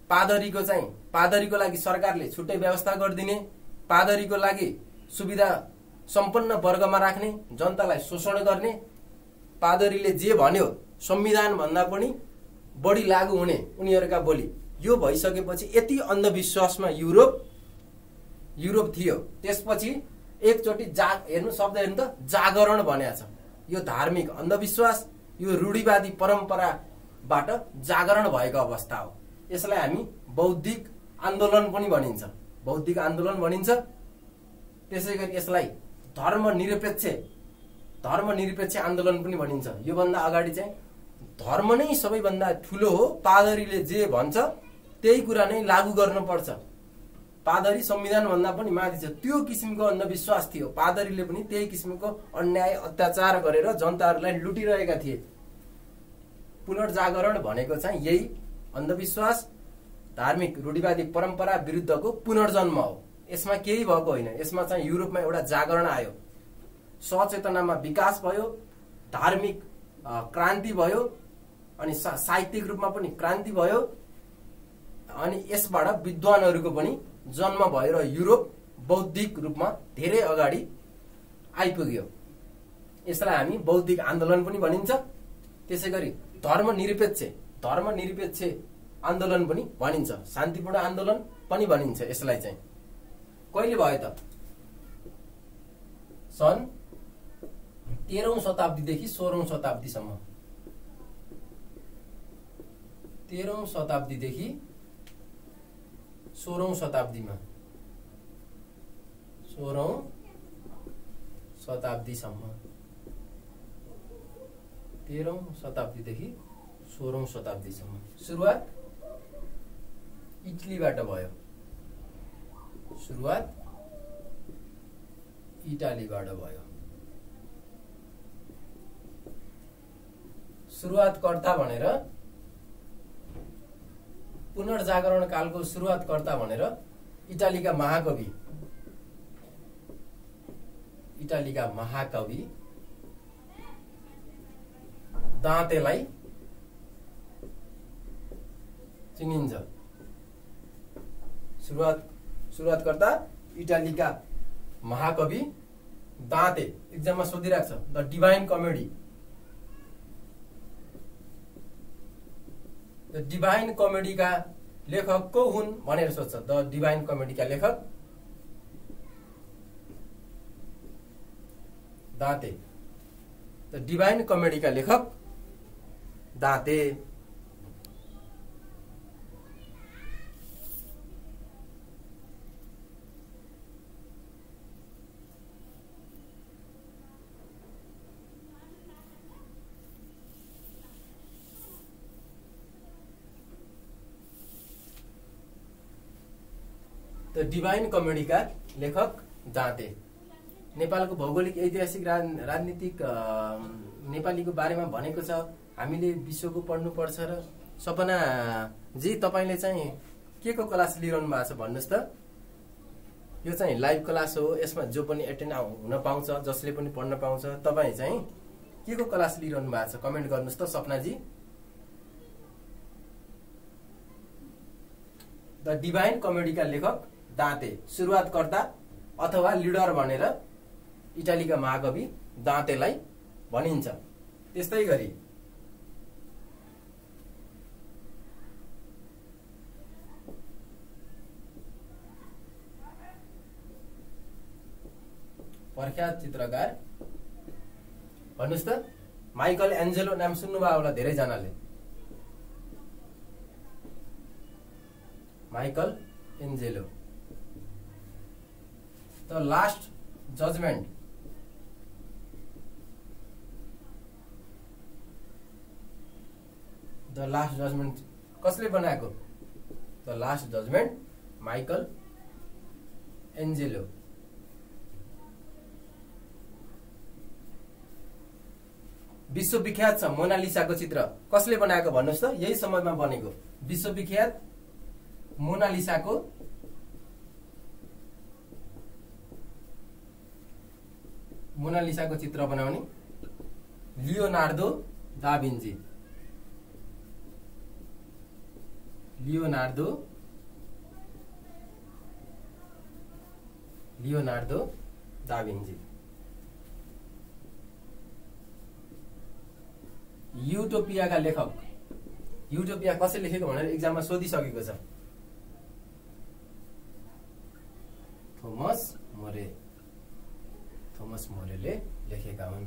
पादरीको लागि सरकारले छुट्टै व्यवस्था गरिदिने, पादरीको लागि सुविधा सम्पन्न वर्गमा राख्ने, जनतालाई शोषण गर्ने, पादरीले जे भन्यो संविधान भन्दा पनि बढी लागू हुने उनीहरूका बोली, यो भइसकेपछि यति अन्धविश्वासमा युरोप थियो। त्यसपछि एकचोटि हेर्नु शब्द हेर्नु त, जागरण भनेको छ। यो धार्मिक अन्धविश्वास, यो रूढिवादी परम्पराबाट जागरण भएको अवस्था हो। यसलाई हामी बौद्धिक आन्दोलन पनि भनिन्छ। बौद्धिक आन्दोलन भनिन्छ। त्यसैगरी यसलाई धर्मनिरपेक्ष आन्दोलन पनि भनिन्छ। यो भन्दा अगाडि चाहिँ धर्म नै सबैभन्दा ठुलो हो, पादरीले जे भन्छ त्यही कुरा नै लागू गर्नुपर्छ, पादरी संविधान भन्दा पनि माथि छ, त्यो किसिमको अन्धविश्वास थियो। पादरीले पनि त्यही किसिमको अन्याय अत्याचार गरेर जनताहरूलाई लुटिरहेका थिए। पुनर्जागरण भनेको चाहिँ यही अन्धविश्वास, धार्मिक रूढिवादी परम्परा विरुद्धको पुनर्जन्म हो। यसमा केही भएको होइन। यसमा चाहिँ युरोपमा एउटा जागरण आयो, सचेतनामा विकास भयो, धार्मिक क्रान्ति भयो, अनि साहित्यिक रूपमा पनि क्रान्ति भयो, अनि यसबाट विद्वानहरूको पनि जन्म भएर युरोप बौद्धिक रूपमा धेरै अगाडि आइपुग्यो। यसलाई हामी बौद्धिक आन्दोलन पनि भनिन्छ। त्यसैगरी धर्मनिरपेक्ष आन्दोलन पनि भनिन्छ, शान्तिपूर्ण आन्दोलन पनि भनिन्छ। यसलाई चाहिँ कहिले भयो त? सन् 13औं शताब्दीदेखि 16औं शताब्दीसम्म। 13औं शताब्दीदेखि 16औं शताब्दीमा, 16औं शताब्दीसम्म, 13औं शताब्दीदेखि 16औं शताब्दीसम्म। सुरुवात इटलीबाट भयो। सुरुवातकर्ता भनेर, पुनर्जागरण कालको सुरुवातकर्ता भनेर इटालीका महाकवि दाँतेलाई चिनिन्छ। सुरुवातकर्ता इटालीका महाकवि दाँते। एक्जाममा सोधिरहेको छ, the divine comedy. The divine कमेडीका लेखक को हुन् भनेर सोध्छ। द डिभाइन कमेडीका लेखक दाँते। द डिभाइन कमेडीका लेखक दाँते। द डिभाइन कमेडीका लेखक दाँते। नेपालको भौगोलिक ऐतिहासिक राजनीतिक नेपालीको बारेमा भनेको छ। हामीले विश्वको पढ्नुपर्छ र सपना जी तपाईले चाहिँ के को क्लास लिइरहनु भएको छ भन्नुस् त। यो चाहिँ लाइभ क्लास हो, यसमा जो पनि एटेन्ड हुन पाउँछ, जसले पनि पढ्न पाउँछ। तपाई चाहिँ के को क्लास लिइरहनु भएको छ कमेन्ट गर्नुस् त सपना जी। द डिभाइन कमेडीका लेखक दाँते, सुरुवातकर्ता अथवा लिडर भनेर इटालीका महाकवि दाँतेलाई भनिन्छ। त्यस्तै गरी प्रख्यात चित्रकार भन्नुस् त। माइकल एन्जेलो नाम सुन्नुभयो होला धेरै जनाले। Michael Angelo. The last judgement, the last judgement कसले बनाएको? The last judgement Michael Angelo. विश्वविख्यात छ मोनालिसाको चित्र कसले बनाएको भन्नुस् त? यही समयमा बनेको विश्वविख्यात मोनालिसाको चित्र बनाउने लियोनार्दो दा भिन्ची। लियोनार्दो दा भिन्ची। युटोपियाका लेखक, युटोपिया कसले लेखेको भनेर एक्जाममा सोधिसकेको छ। थोमस मोरे। थोमस मोरेले लेखेका हुन्।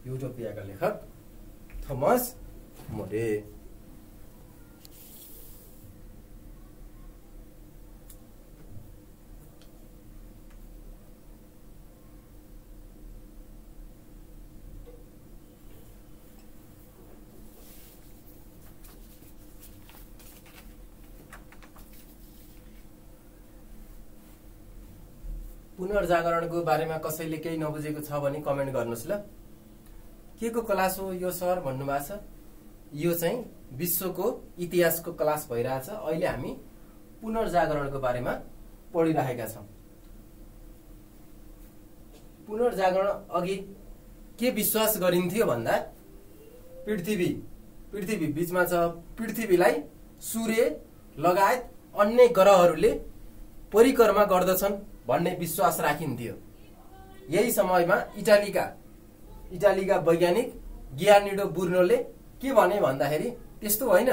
युटोपियाका लेखक थोमस मोरे। पुनर्जागरणको बारेमा कसैले केही नबुझेको छ भने कमेन्ट गर्नुस् ल। के को क्लास हो यो सर भन्नुभएको छ? यो चाहिँ विश्वको इतिहासको क्लास भइरहेछ। अहिले हामी पुनर्जागरणको बारेमा पढिरहेका छौं। पुनर्जागरण अघि के विश्वास गरिन्थ्यो भन्दा पृथ्वी बीचमा छ। पृथ्वीलाई सूर्य लगायत अन्य ग्रहहरूले परिक्रमा गर्दछन् भन्ने विश्वास राखिन्थ्यो। यही समयमा इटालीका वैज्ञानिक गियानिडो बुर्नोले के भने भन्दाखेरि त्यस्तो होइन,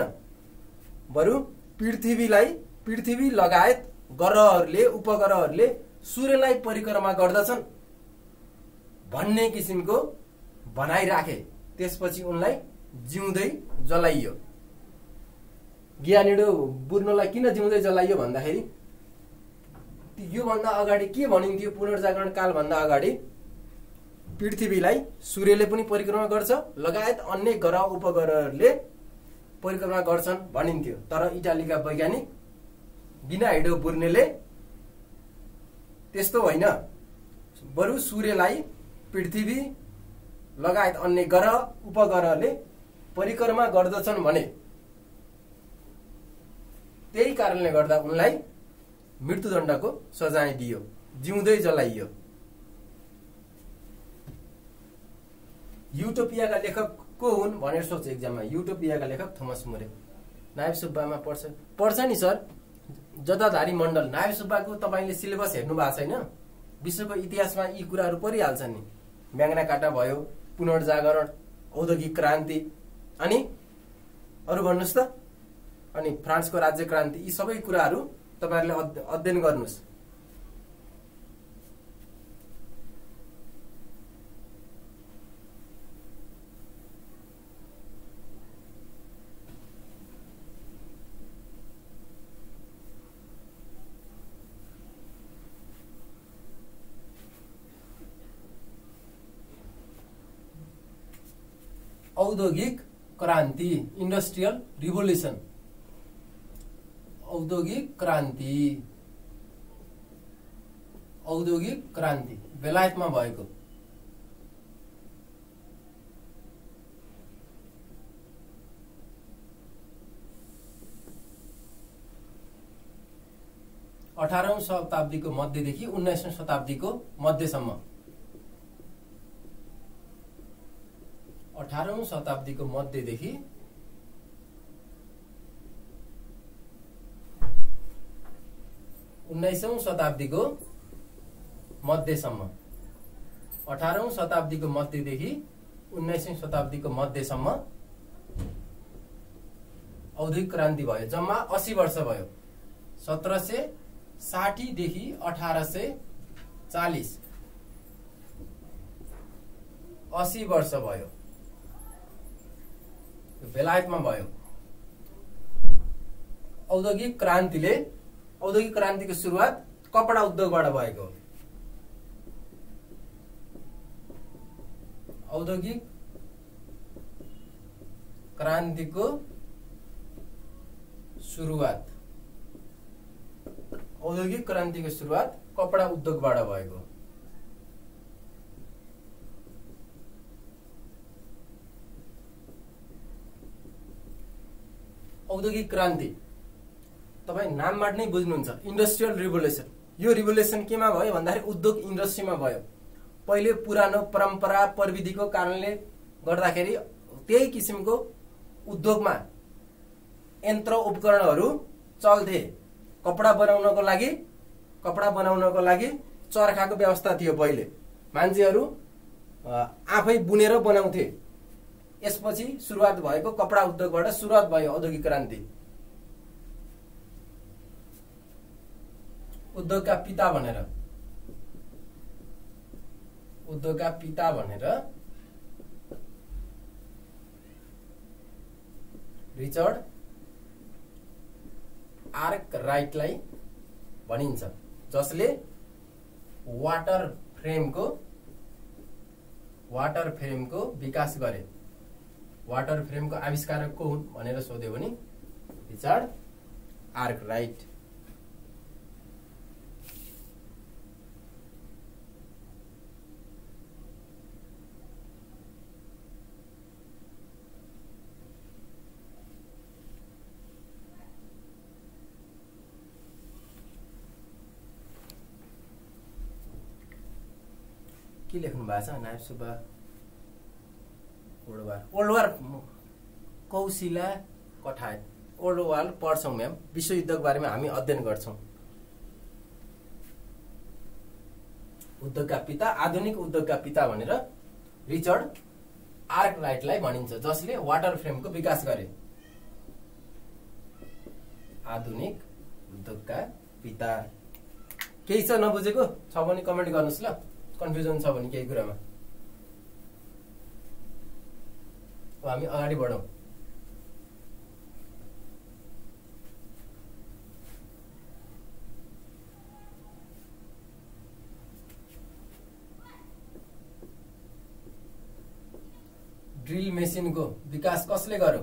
बरु पृथ्वी लगायत ग्रहहरूले उपग्रहहरूले सूर्यलाई परिक्रमा गर्दछन् भन्ने किसिमको भनाइ राखे। त्यसपछि उनलाई जिउँदै जलाइयो। गियानिडो बुर्नोलाई किन जिउँदै जलाइयो भन्दाखेरि यो भन्दा अगाडि के भनिन्थ्यो? पुनर्जागरण काल भन्दा अगाडि पृथ्वीलाई सूर्यले पनि परिक्रमा गर्छ, लगायत अन्य ग्रह उपग्रहहरूले परिक्रमा गर्छन् भनिन्थ्यो। तर इटालीका वैज्ञानिक गियानिडो बुर्नोले त्यस्तो होइन, बरु सूर्यलाई पृथ्वी लगायत अन्य ग्रह उपग्रहले परिक्रमा गर्दछन् भने। त्यही कारणले गर्दा उनलाई मृत्युदण्डको सजाय दियो, जिउँदै जलाइयो। युटोपियाका लेखक को हुन् भनेर सोच एक्जाममा। युटोपियाका लेखक थोमस मोरे। नायब सुब्बामा पढ्छ नि सर। जताधारी मण्डल। नायब सुब्बाको तपाईले सिलेबस हेर्नु भएको छैन? विश्वको इतिहासमा यी कुराहरू परिहाल्छन् नि। म्याग्ना कार्टा भयो, पुनर्जागरण, औद्योगिक क्रान्ति, अनि अरु भन्नुस् त, अनि फ्रान्सको राज्य क्रान्ति, यी सबै कुराहरू तपाईहरुले अध्ययन गर्नुस्। औद्योगिक क्रान्ति, इन्डस्ट्रियल रिभोल्युसन। औद्योगिक क्रान्ति, औद्योगिक क्रान्ति बेलायतमा भएको। अठारौं शताब्दीको मध्यदेखि 19औं शताब्दीको मध्यसम्म, 18औं शताब्दीको मध्यदेखि 19औं शताब्दीको मध्यसम्म, 18औं शताब्दीको मध्यदेखि 19औं शताब्दीको मध्यसम्म औद्योगिक क्रान्ति भयो। जम्मा 80 वर्ष भयो। 1760 देखि 1840, 80 वर्ष भयो। बेलायतमा भयो। औद्योगिक क्रान्तिको सुरुवात कपडा उद्योगबाट भएको। औद्योगिक क्रान्तिको सुरुवात कपडा उद्योगबाट भएको। औद्योगिक क्रान्ति तपाई नामबाट नै बुझ्नुहुन्छ। इन्डस्ट्रियल रिभोल्युसन, यो रिभोल्युसन केमा भयो भन्दाखेरि उद्योग इन्डस्ट्रीमा भयो। पहिले पुरानो परम्परा प्रविधिको कारणले गर्दाखेरि त्यही किसिमको उद्योगमा यन्त्र उपकरणहरू चल्थे। कपडा बनाउनको लागि चरखाको व्यवस्था थियो। पहिले मान्छेहरू आफै बुनेर बनाउँथे। यसपछि सुरुवात भएको कपडा उद्योगबाट सुरुवात भयो औद्योगिक क्रान्ति। उद्योगका पिता भनेर रिचर्ड आर्कराइटलाई भनिन्छ, जसले वाटर फ्रेमको विकास गरे। वाटर फ्रेमको आविष्कारक को हुन् भनेर सोध्यो भने रिचर्ड आर्कराइट। के लेख्नु भएको छ? नायब सुब्बा ओल्डवार कौशिला कठायत। ओल्डवार पढ्छौं म्याम, विश्व युद्धको बारेमा हामी अध्ययन गर्छौं। उद्योगका पिता, आधुनिक उद्योगका पिता भनेर रिचर्ड आर्कराइटलाई भनिन्छ, जसले वाटर फ्रेमको विकास गरे। आधुनिक उद्योगका पिता। केही छ नबुझेको छ भने कमेन्ट गर्नुस् ल, कन्फ्युजन छ भने केही कुरामा। हामी अगाडि बढौं। ड्रिल मेसिनको विकास कसले गर्यो?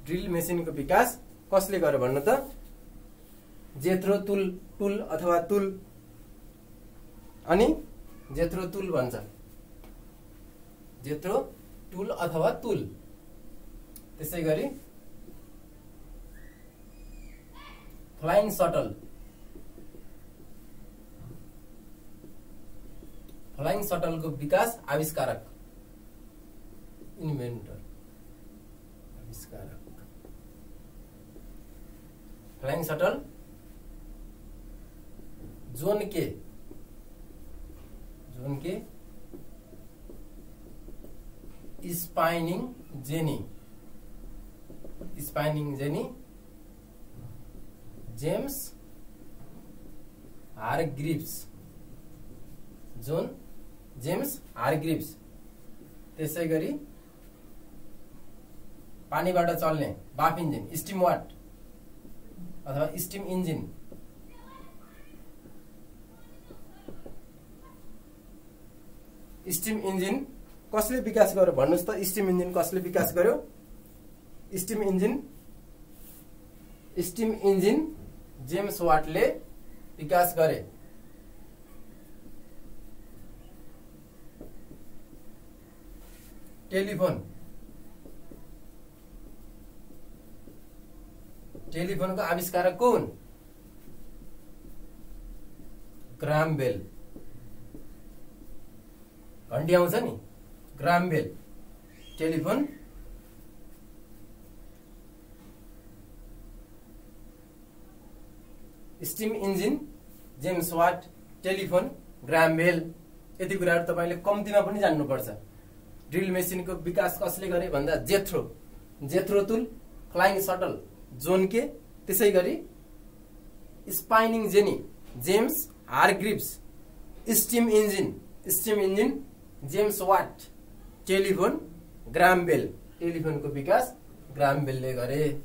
ड्रिल मेसिनको विकास कसले गर्यो भन्नु त? जेथ्रो टुल अथवा तुल, अनि जेथ्रो टुल भन्छ। जेथ्रो टुल अथवा तुल। त्यसै गरी फ्लाइङ सटलको विकास आविष्कारक, इन्भेन्टर, आविष्कारक। फ्लाइङ सटल जोन के स्पाइनिङ जेनी जेम्स हारग्रिव्स। त्यसै गरी पानीबाट चल्ने बाफ इन्जिन, स्टिम वाट अथवा स्टिम इन्जिन, स्टिम इन्जिन कसले विकास गर्यो भन्नुस् त? स्टिम इन्जिन कसले विकास गर्यो? स्टिम इन्जिन जेम्स वाटले विकास गरे। टेलिफोनको आविष्कारक को हुन्? Graham Bell. घण्टी आउँछ नि, Graham Bell telephone steam engine James Watt telephone Graham Bell. यति कुराहरु तपाईले कम्तीमा पनि जान्नुपर्छ। ड्रिल मेसिनको विकास कसले गरे भन्दा जेथ्रो तुल, फ्लाइङ सटल जोन के, त्यसैगरी spinning jenny James Hargreaves. Steam engine James Watt, telephone Graham Bell. टेलिफोनको विकास ग्राहम बेलले गरे।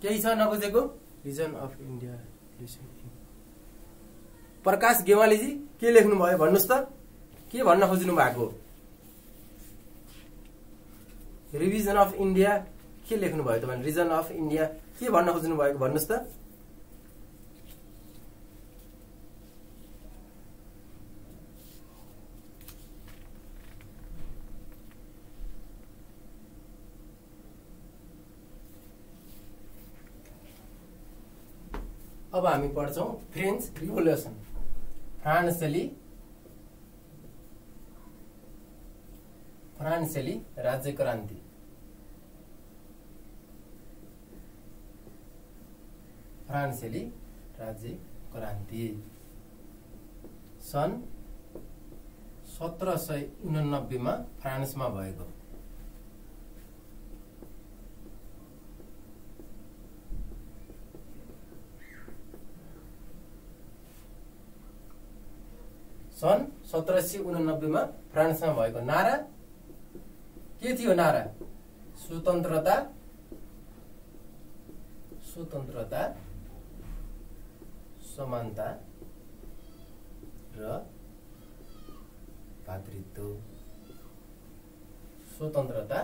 केही छ नबुझेको? Region of India. प्रकाश गेवालीजी के लेख्नु भयो भन्नुस् त? के भन्न खोज्नु भएको? रिभिजन अफ इन्डिया के लेख्नु भयो तपाईले? रिजन अफ इन्डिया के भन्न खोज्नु भएको भन्नुस् त? अब हामी पढ्छौं फ्रेन्च रिभोल्युसन। फ्रान्सेली राज्य क्रान्ति। फ्रान्सेली राज्य क्रान्ति सन् 1789 मा फ्रान्समा भएको। सन् 1789 मा फ्रान्समा भएको। नारा के थियो? नारा स्वतन्त्रता, समानता र भातृत्व। स्वतन्त्रता,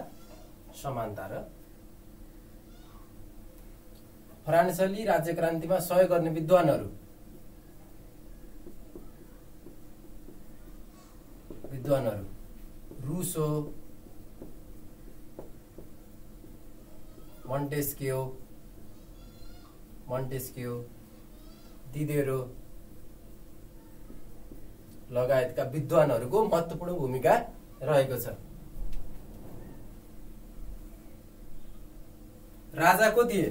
समानता र फ्रान्सेली राज्य क्रान्तिमा सहयोग गर्ने विद्वानहरू रूसो, मोन्टेस्क्यू, दिदेरो लगायतका विद्वानहरूको महत्त्वपूर्ण भूमिका रहेको छ। राजा को थिए?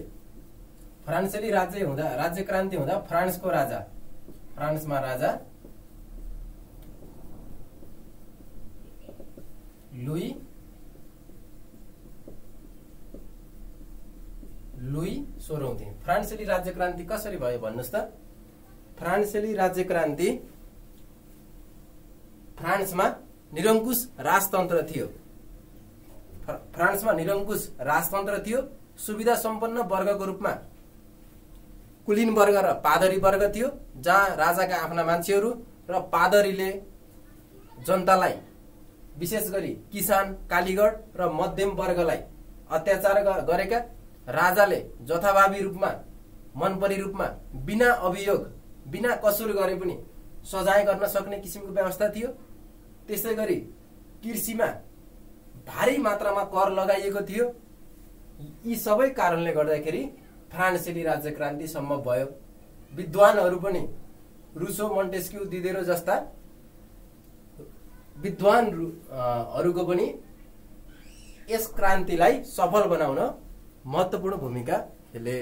फ्रान्सेली राज्य क्रान्ति हुँदा फ्रान्सको राजा, फ्रान्समा राजा लुई 16औं थिए। फ्रान्सेली राज्य क्रान्ति कसरी भयो भन्नुस् त? फ्रान्सेली राज्य क्रान्ति फ्रान्समा निरङ्कुश राजतन्त्र थियो। फ्रान्समा निरङ्कुश राजतन्त्र थियो। सुविधा सम्पन्न वर्गको रूपमा कुलीन वर्ग र पादरी वर्ग थियो, जहाँ राजाका आफ्ना मान्छेहरू र पादरीले जनतालाई, विशेष गरी किसान, कालीगढ र मध्यम वर्गलाई अत्याचार गरेका, राजाले जथाभावी रूपमा, मनपरी रूपमा, बिना अभियोग, बिना कसुर गरे पनि सजाय गर्न सक्ने किसिमको व्यवस्था थियो। त्यसैगरी कृषिमा भारी मात्रामा कर लगाइएको थियो। यी सबै कारणले गर्दाखेरि फ्रान्सेली राज्य क्रान्ति सम्भव भयो। विद्वानहरू पनि रूसो, मोन्टेस्क्यू, दिदेरो जस्ता विद्वानहरूको पनि यस क्रान्तिलाई सफल बनाउन महत्त्वपूर्ण भूमिका खेले।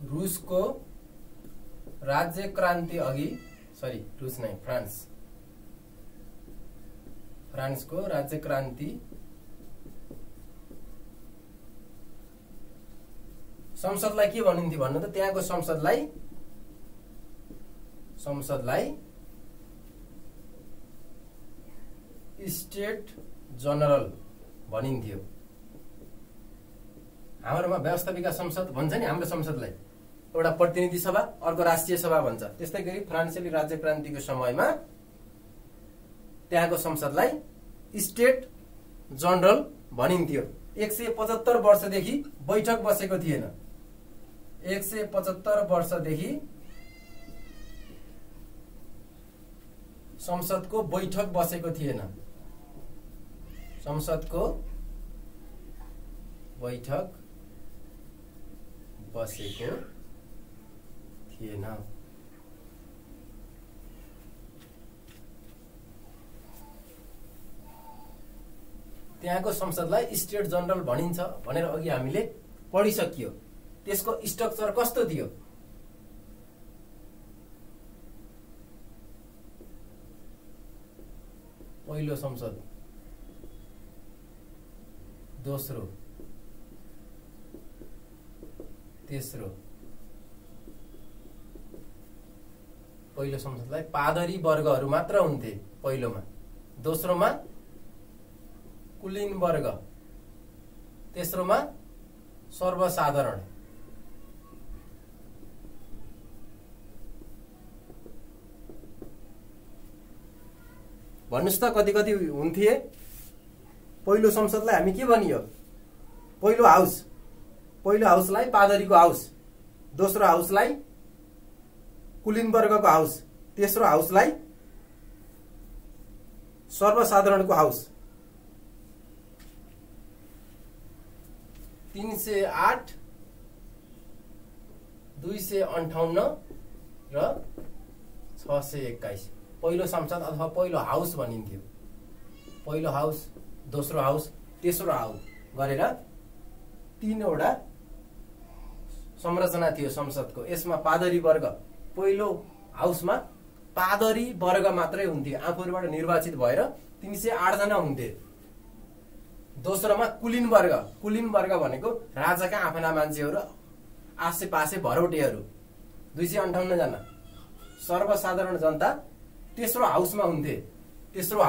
रूसको राज्य क्रान्ति अघि सरी रुस नै फ्रान्सको राज्य क्रान्ति संसदलाई के भनिन्थ्यो भन्नु त त्यहाँको संसदलाई स्टेट जनरल भनिन्थ्यो। हाम्रोमा व्यवस्थापिका संसद भन्छ नि हाम्रो संसदलाई, एउटा प्रतिनिधि सभा अर्को राष्ट्रिय सभा भन्छ। त्यस्तै गरी फ्रान्सेली राज्य क्रान्तिको समयमा त्यहाँको संसदलाई स्टेट जनरल भनिन्थ्यो। 175 वर्षदेखि बैठक बसेको थिएन। 175 वर्षदेखि संसदको बैठक बसेको थिएन। संसदको बैठक बसेको थिएन। त्यहाँको संसदलाई स्टेट जनरल भनिन्छ भनेर अघि हामीले पढिसकियो। त्यसको स्ट्रक्चर कस्तो थियो? पहिलो संसद, दोस्रो, तेस्रो। पहिलो संसदलाई पादरी वर्गहरू मात्र हुन्थे पहिलोमा, दोस्रोमा कुलीन वर्ग, तेस्रोमा सर्वसाधारण। भन्नुस् त कति कति हुन्थे? पहिलो संसदलाई हामी के भनियो? पहिलो हाउसलाई पादरीको हाउस, दोस्रो हाउसलाई कुलीन वर्गको हाउस, तेस्रो हाउसलाई सर्वसाधारणको हाउस। 308, 258 र 621 पहिलो संसद अथवा पहिलो हाउस भनिन्थ्यो। पहिलो हाउस, दोस्रो हाउस, तेस्रो हाउस गरेर 3वटा संरचना थियो संसदको। यसमा पादरी वर्ग, पहिलो हाउसमा पादरी वर्ग मात्रै हुन्थ्यो, आफूबाट निर्वाचित भएर 308 जना हुन्थे। दोस्रोमा कुलीन वर्ग भनेको राजाका आफ्ना मान्छेहरू, आसेपासे भरौटेहरू, 258 जना। सर्वसाधारण जनता तेस्रो हाउसमा हुन्थे। तेस्रो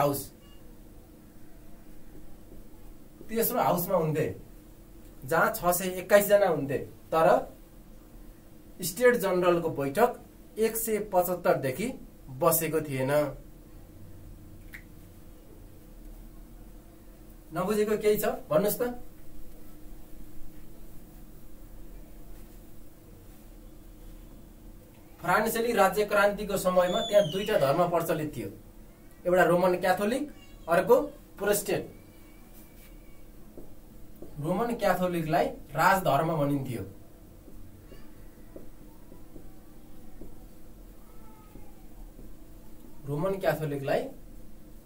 हाउसमा हुन्थे जहाँ 621 जना हुन्थे। तर स्टेट जनरलको बैठक 175 देखि बसेको थिएन। नबुझेको केही छ भन्नुस् त? फ्रान्सेली राज्य क्रान्तिको समयमा त्यहाँ 2टा धर्म प्रचलित थियो। एउटा रोमन क्याथोलिक, अर्को प्रोटेस्टेन्ट। रोमन क्याथोलिकलाई राजधर्म भनिन्थ्यो। रोमन क्याथोलिकलाई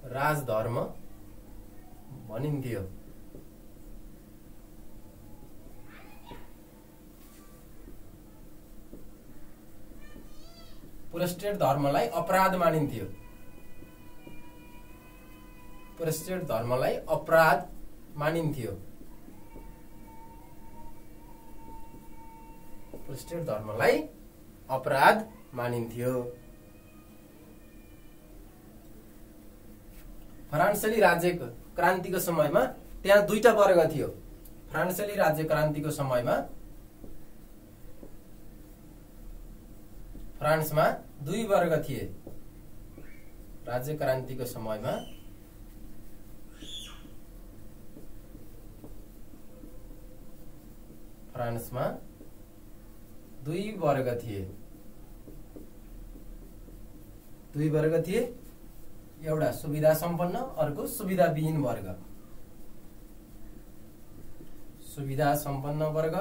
राजधर्म भनिन्थ्यो। प्रोटेस्टेन्ट धर्मलाई अपराध मानिन्थ्यो। प्रोटेस्टेन्ट धर्मलाई अपराध मानिन्थ्यो। प्रोटेस्टेन्ट धर्मलाई अपराध मानिन्थ्यो। फ्रान्सेली राज्य क्रान्तिको समयमा त्यहाँ 2टा वर्ग थियो। फ्रान्सेली राज्य क्रान्तिको समयमा फ्रान्समा 2 वर्ग थिए। राज्य क्रान्तिको समयमा फ्रान्समा 2 वर्ग थिए। 2 वर्ग थिए, एउटा सुविधा सम्पन्न, अर्को सुविधाविहीन वर्ग। सुविधा सम्पन्न वर्ग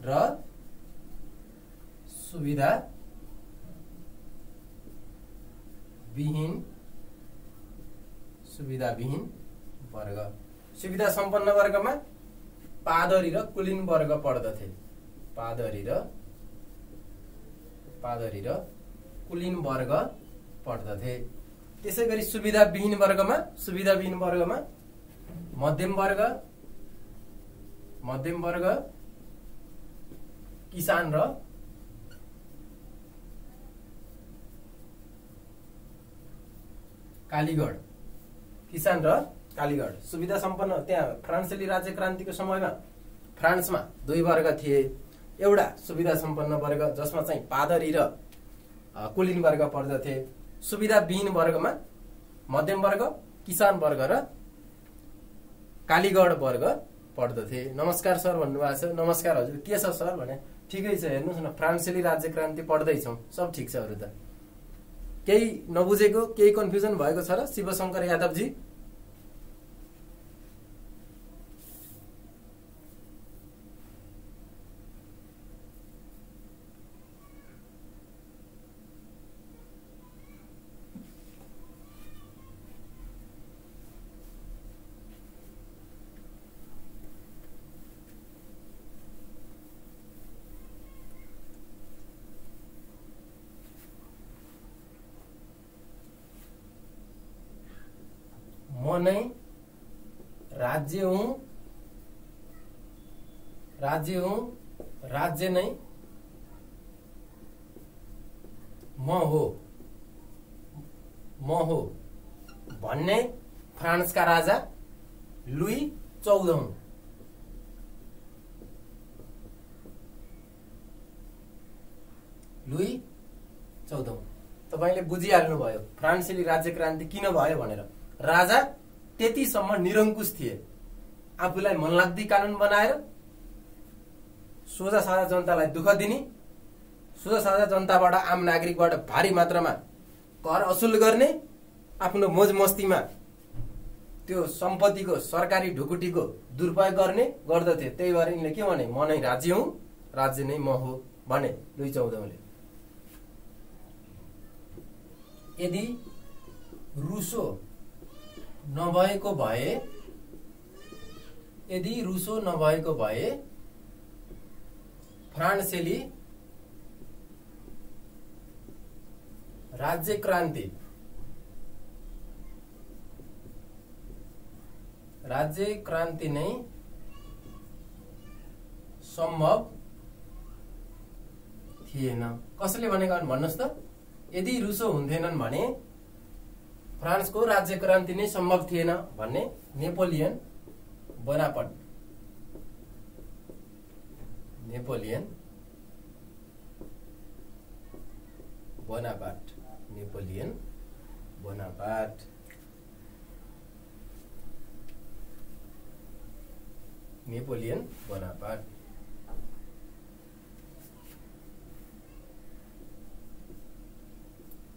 र सुविधाविहीन वर्ग। सुविधा सम्पन्न वर्गमा पादरी र कुलीन वर्ग पर्दथे। पादरी र कुलीन वर्ग पर्दथे। त्यसै गरी सुविधाविहीन वर्गमा मध्यम वर्ग किसान र कालीगढ सुविधा सम्पन्न। त्यहाँ फ्रान्सेली राज्य क्रान्तिको समयमा फ्रान्समा 2 वर्ग थिए। एउटा सुविधा सम्पन्न वर्ग जसमा चाहिँ पादरी र कुलीन वर्ग पर्दथे। सुविधाविहीन वर्गमा मध्यम वर्ग किसान वर्ग र कालीगढ वर्ग पर्दथे। नमस्कार सर भन्नुभएको छ। नमस्कार हजुर, के छ सर भने ठिकै छ। हेर्नुहोस् न, फ्रान्सेली राज्य क्रान्ति पढ्दैछौँ, सब ठिक छ। अरू त केही नबुझेको, केही कन्फ्युजन भएको छ र शिवशंकर यादवजी? म नै राज्य हुँ, राज्य नै म हो भन्ने फ्रान्सका राजा लुई 14औं। तपाईले बुझिहाल्नुभयो फ्रान्सेली राज्य क्रान्ति किन भयो भनेर। राजा त्यतिसम्म निरङ्कुश थिए, आफूलाई मनलाग्दी कानून बनाएर सोझा साझा जनतालाई दुःख दिने, सोझा साझा जनताबाट, आम नागरिकबाट भारी मात्रामा कर असुल गर्ने, आफ्नो मोज मस्तीमा त्यो सम्पत्तिको सरकारी ढुकुटीको दुरुपयोग गर्ने गर्दथे। त्यही भएर यिनले के भने, म नै राज्य हुँ, राज्य नै म हो भने लुई 14औंले। यदि रुसो नभएको भए फ्रान्सेली राज्य क्रान्ति नै सम्भव थिएन। कसले भनेका भन्नुहोस् त? यदि रुसो हुन्थेनन् भने फ्रान्सको राज्य क्रान्ति नै सम्भव थिएन भन्ने नेपोलियन बोनापार्ट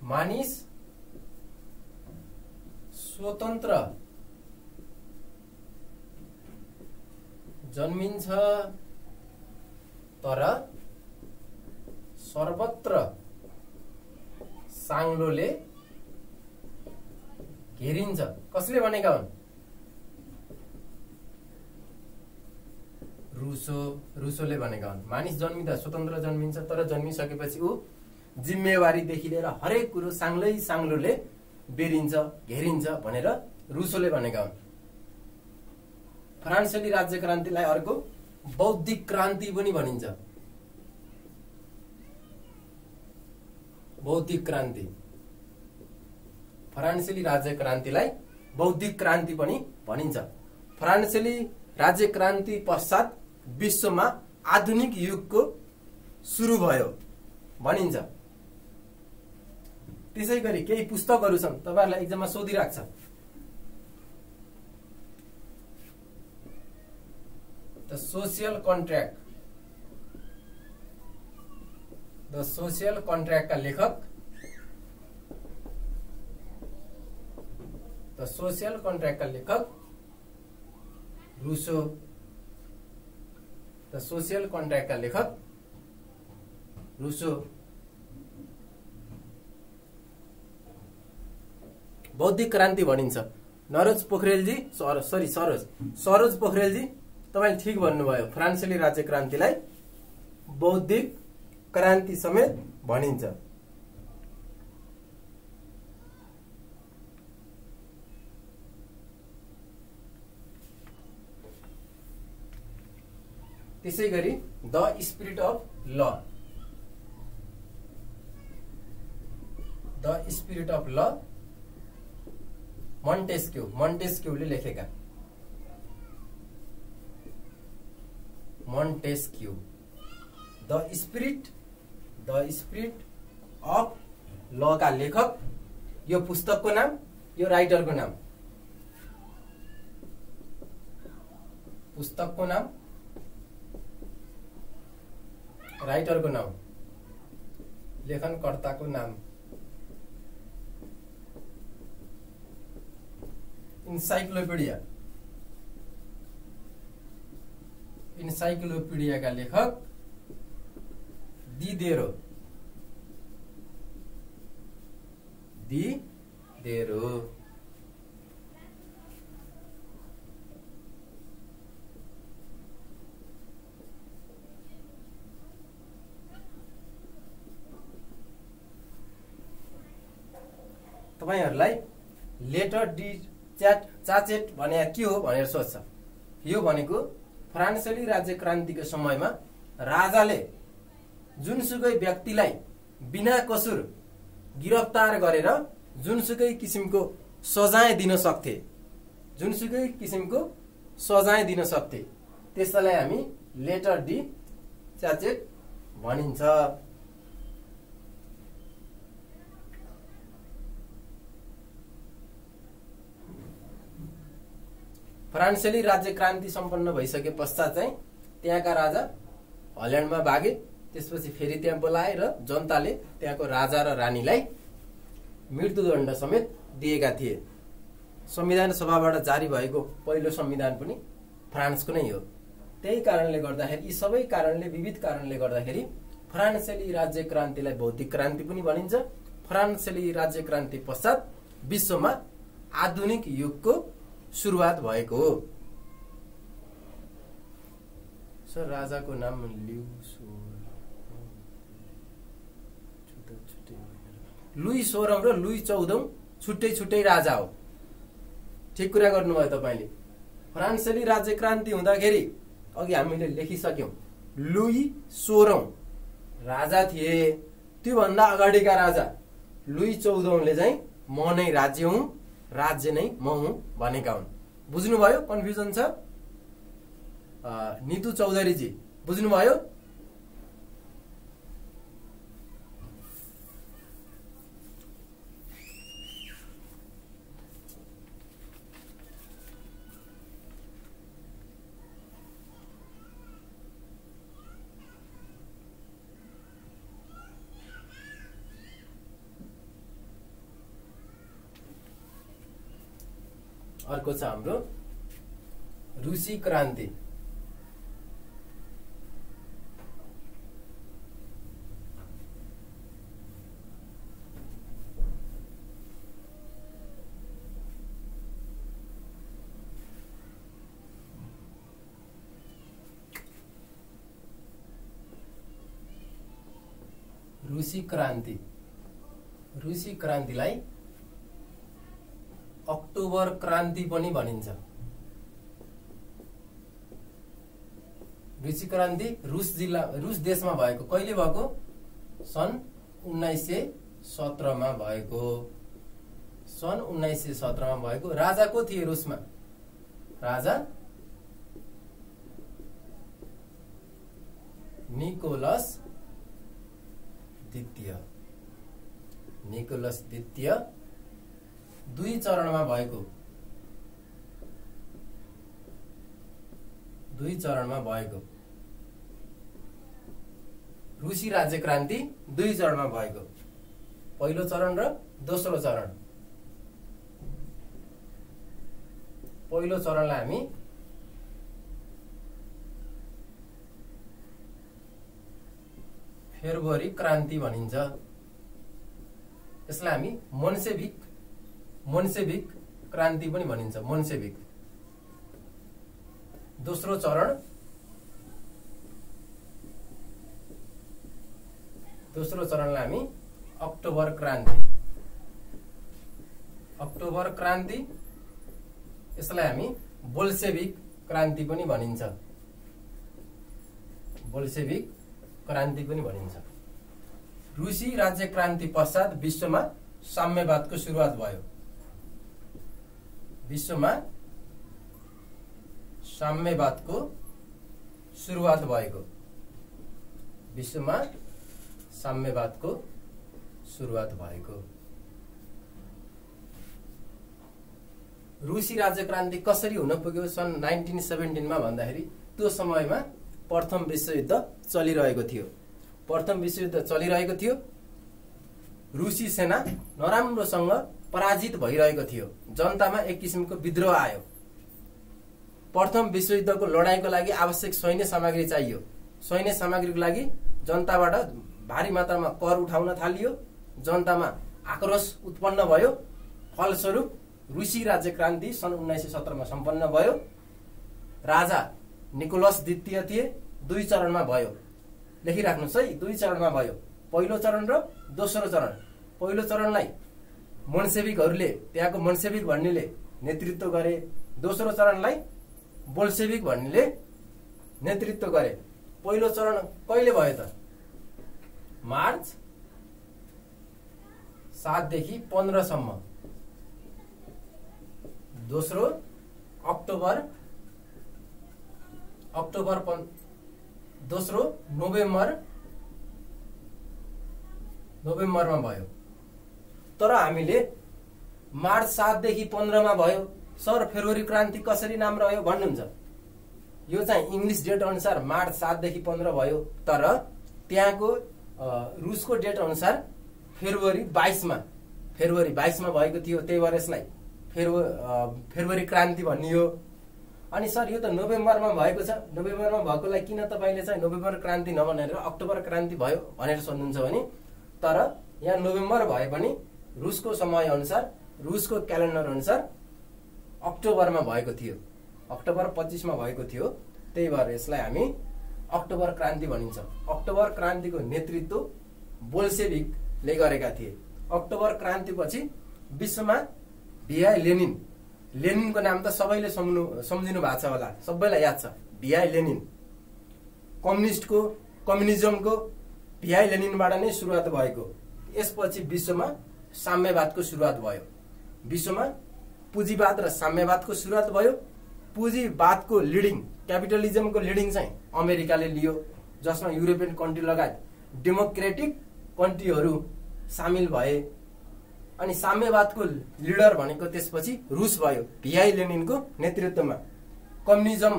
मानिस स्वतन्त्र जन्मिन्छ तर सर्वत्र साङ्लोले घेरिन्छ। कसले भनेका हुन्? रुसोले भनेका हुन्। मानिस जन्मिँदा स्वतन्त्र जन्मिन्छ, तर जन्मिसकेपछि ऊ जिम्मेवारीदेखि लिएर हरेक कुरो साङ्लोले बेरिन्छ, घेरिन्छ भनेर रुसोले भनेका हुन्। फ्रान्सेली राज्य क्रान्तिलाई अर्को बौद्धिक क्रान्ति पनि भनिन्छ। फ्रान्सेली राज्य क्रान्तिलाई बौद्धिक क्रान्ति पनि भनिन्छ। फ्रान्सेली राज्य क्रान्ति पश्चात विश्वमा आधुनिक युगको सुरु भयो भनिन्छ। त्यसै गरी केही पुस्तकहरू छन्, तपाईहरुलाई एक्जाममा सोधिराख्छ। द सोशल कन्ट्र्याक्ट का लेखक रुसो। द सोशल कन्ट्र्याक्ट का लेखक रुसो। बौद्धिक क्रान्ति भनिन्छ। सरोज पोखरेलजी तपाईले ठीक भन्नुभयो। फ्रान्सेली राज्य क्रान्तिलाई बौद्धिक क्रान्ति समेत भनिन्छ। त्यसै गरी द स्पिरिट अफ ल, द स्पिरिट अफ ल मन्टेस्क्यूले लेखेका, मन्टेस्क्यू। द स्पिरिट अफ ल का लेखक, यो पुस्तकको नाम, यो राइटरको नाम, पुस्तकको नाम, राइटरको नाम, लेखनकर्ताको नाम। इन्साइक्लोपीडिया का लेखक दिदेरो। तपाईहरुलाई लेटर डी चाचेट भने के हो भनेर सोध्छ। यो भनेको फ्रान्सेली राज्य क्रान्तिको समयमा राजाले जुनसुकै व्यक्तिलाई बिना कसुर गिरफ्तार गरेर जुनसुकै किसिमको सजाय दिन सक्थे, त्यसलाई हामी लेटर डी चाचेट भनिन्छ। फ्रान्सेली राज्य क्रान्ति सम्पन्न भइसके पश्चात चाहिँ त्यहाँका राजा हल्यान्डमा भागे। त्यसपछि फेरि त्यहाँ बोलाए र जनताले त्यहाँको राजा र रानीलाई मृत्युदण्ड समेत दिएका थिए। संविधान सभाबाट जारी भएको पहिलो संविधान पनि फ्रान्सको नै हो। त्यही कारणले गर्दाखेरि, यी सबै कारणले, विविध कारणले गर्दाखेरि फ्रान्सेली राज्य क्रान्तिलाई बौद्धिक क्रान्ति पनि भनिन्छ। फ्रान्सेली राज्य क्रान्ति पश्चात विश्वमा आधुनिक युगको सुरुवात भएको हो। सर राजाको नाम लुई 16 र लुई 14 छुट्टै राजा हो। ठिक कुरा गर्नुभयो तपाईले। फ्रान्सेली राज्य क्रान्ति हुँदाखेरि अघि हामीले लेखिसक्यौं, लुई 16 राजा थिए। त्यो भन्दा अगाडिका राजा लुई 14ले चाहिँ म नै राज्य हुँ, राज्य नै म हुँ भनेका हुन्। बुझ्नुभयो? कन्फ्युजन छ? नितु चौधरी जी बुझ्नुभयो? अर्को छ हाम्रो रुसी क्रान्ति। रुसी क्रान्तिलाई अक्टोबर क्रान्ति पनि भनिन्छ। रुसी क्रान्ति रुस देशमा भएको। कहिले भएको? सन् 1917 मा भएको। सन् 1917 मा भएको। राजा को थिए रुसमा? राजा निकोलस द्वितीय। दुई चरणमा भएको। रुसी राज्य क्रान्ति दुई चरणमा भएको। पहिलो चरण र दोस्रो चरण। पहिलो चरणलाई हामी फेब्रुअरी क्रान्ति भनिन्छ। यसलाई हामी मोन्सेभिक क्रान्ति पनि भनिन्छ। मोन्सेभिक। दोस्रो चरणलाई हामी अक्टोबर क्रान्ति। यसलाई हामी बोल्सेभिक क्रान्ति पनि भनिन्छ। बोल्सेविक क्रान्ति पनि भनिन्छ। रुसी राज्य क्रान्ति पश्चात विश्वमा साम्यवादको सुरुवात भयो। विश्वमा साम्यवादको सुरुवात भएको। विश्वमा साम्यवादको सुरुवात भएको। रुसी राज्य क्रान्ति कसरी हुन पुग्यो सन् 1917 मा भन्दाखेरि त्यो समयमा प्रथम विश्वयुद्ध चलिरहेको थियो। प्रथम विश्वयुद्ध चलिरहेको थियो। रुसी सेना नराम्रोसँग पराजित भइरहेको थियो। जनतामा एक किसिमको विद्रोह आयो। प्रथम विश्वयुद्धको लडाईँको लागि आवश्यक सैन्य सामग्री चाहियो। सैन्य सामग्रीको लागि जनताबाट भारी मात्रामा कर उठाउन थालियो। जनतामा आक्रोश उत्पन्न भयो। फलस्वरूप रुसी राज्य क्रान्ति सन् 1917 मा सम्पन्न भयो। राजा निकोलस द्वितीय थिए। 2 चरणमा भयो। लेखिराख्नुस् है, 2 चरणमा भयो। पहिलो चरण र दोस्रो चरण। पहिलो चरणलाई मोन्सेविकहरूले, त्यहाँको मोन्सेविक भन्नेले नेतृत्व गरे। दोस्रो चरणलाई बोल्सेविक भन्नेले नेतृत्व गरे। पहिलो चरण कहिले भयो त? मार्च 7 देखि 15 सम्म। दोस्रो दोस्रो नोभेम्बरमा भयो। तर हामीले मार्च 7 देखि 15 मा भयो। सर फेब्रुअरी क्रान्ति कसरी नाम रह्यो भन्नुहुन्छ? यो चाहिँ इंग्लिश डेट अनुसार मार्च 7 देखि 15 भयो। तर त्यहाँको रुसको डेट अनुसार फेब्रुअरी 22 मा भएको थियो। त्यही भएर यसलाई फेब्रुअरी क्रान्ति भनियो। अनि सर यो त नोभेम्बरमा भएको छ। नोभेम्बरमा भएकोलाई किन तपाईले चाहिँ नोभेम्बर क्रान्ति नभनेर अक्टोबर क्रान्ति भयो भनेर सोध्नुहुन्छ भने, तर यहाँ नोभेम्बर भए पनि रुसको समय अनुसार, रुसको क्यालेन्डर अनुसार अक्टोबरमा भएको थियो। अक्टोबर 25 मा भएको थियो। त्यही भएर यसलाई हामी अक्टोबर क्रान्ति भनिन्छ। अक्टोबर क्रान्तिको नेतृत्व बोल्सेविकले गरेका थिए। अक्टोबर क्रान्तिपछि विश्वमा VI लेनिनको नाम त सबैले सम्झिनु भएको छ होला, सबैलाई याद छ। VI लेनिन कम्युनिजमको VI लेनिनबाट नै सुरुवात भएको। यसपछि विश्वमा साम्यवादको सुरुवात भयो। विश्वमा पुँजीवाद र साम्यवादको सुरुवात भयो। पुँजीवादको लिडिङ, क्यापिटलिजमको लिडिङ चाहिँ अमेरिकाले लियो, जसमा युरोपियन कन्ट्री लगायत डेमोक्रेटिक कन्ट्रीहरू सामेल भए। अनि साम्यवादको लिडर भनेको त्यसपछि रुस भयो, VI लेनिनको नेतृत्वमा। कम्युनिजम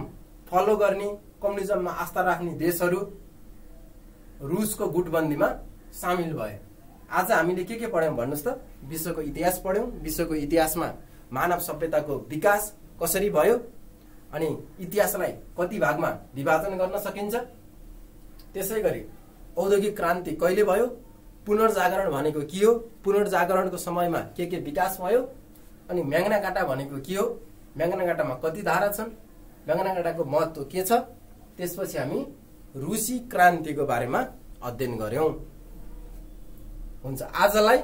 फलो गर्ने, कम्युनिजममा आस्था राख्ने देशहरू रुसको गुटबन्दीमा सामेल भए। आज हामीले के पढ्यौं भन्नुस् त? विश्वको इतिहास पढ्यौं। विश्वको इतिहासमा मानव सभ्यताको विकास कसरी भयो, अनि इतिहासलाई कति भागमा विभाजन गर्न सकिन्छ। त्यसैगरी औद्योगिक क्रान्ति कहिले भयो, पुनर्जागरण भनेको के हो, पुनर्जागरणको समयमा के विकास भयो, अनि म्याग्ना भनेको के हो, म्याग्ना कति धारा छन्, म्याग्ना महत्त्व के छ। त्यसपछि हामी रुसी क्रान्तिको बारेमा अध्ययन गर्यौं। हुन्छ, आजलाई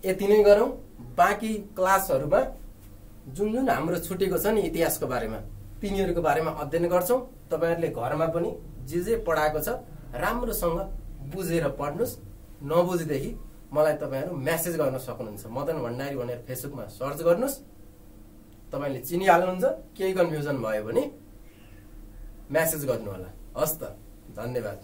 यति नै गरौं। बाँकी क्लासहरुमा जुन हाम्रो छुटेको छ नि इतिहासको बारेमा, तिनीहरुको बारेमा अध्ययन गर्छौं। तपाईहरुले घरमा पनि जे पढाएको छ राम्रोसँग बुझेर पढ्नुस्। नबुझेदेखि मलाई तपाईहरु मेसेज गर्न सक्नुहुन्छ। मदन भण्डारी भनेर फेसबुकमा सर्च गर्नुस्। तपाईले चिनिहाल्नुहुन्छ। केही कन्फ्युजन भयो भने मेसेज गर्नु होला। हस् त, धन्यवाद।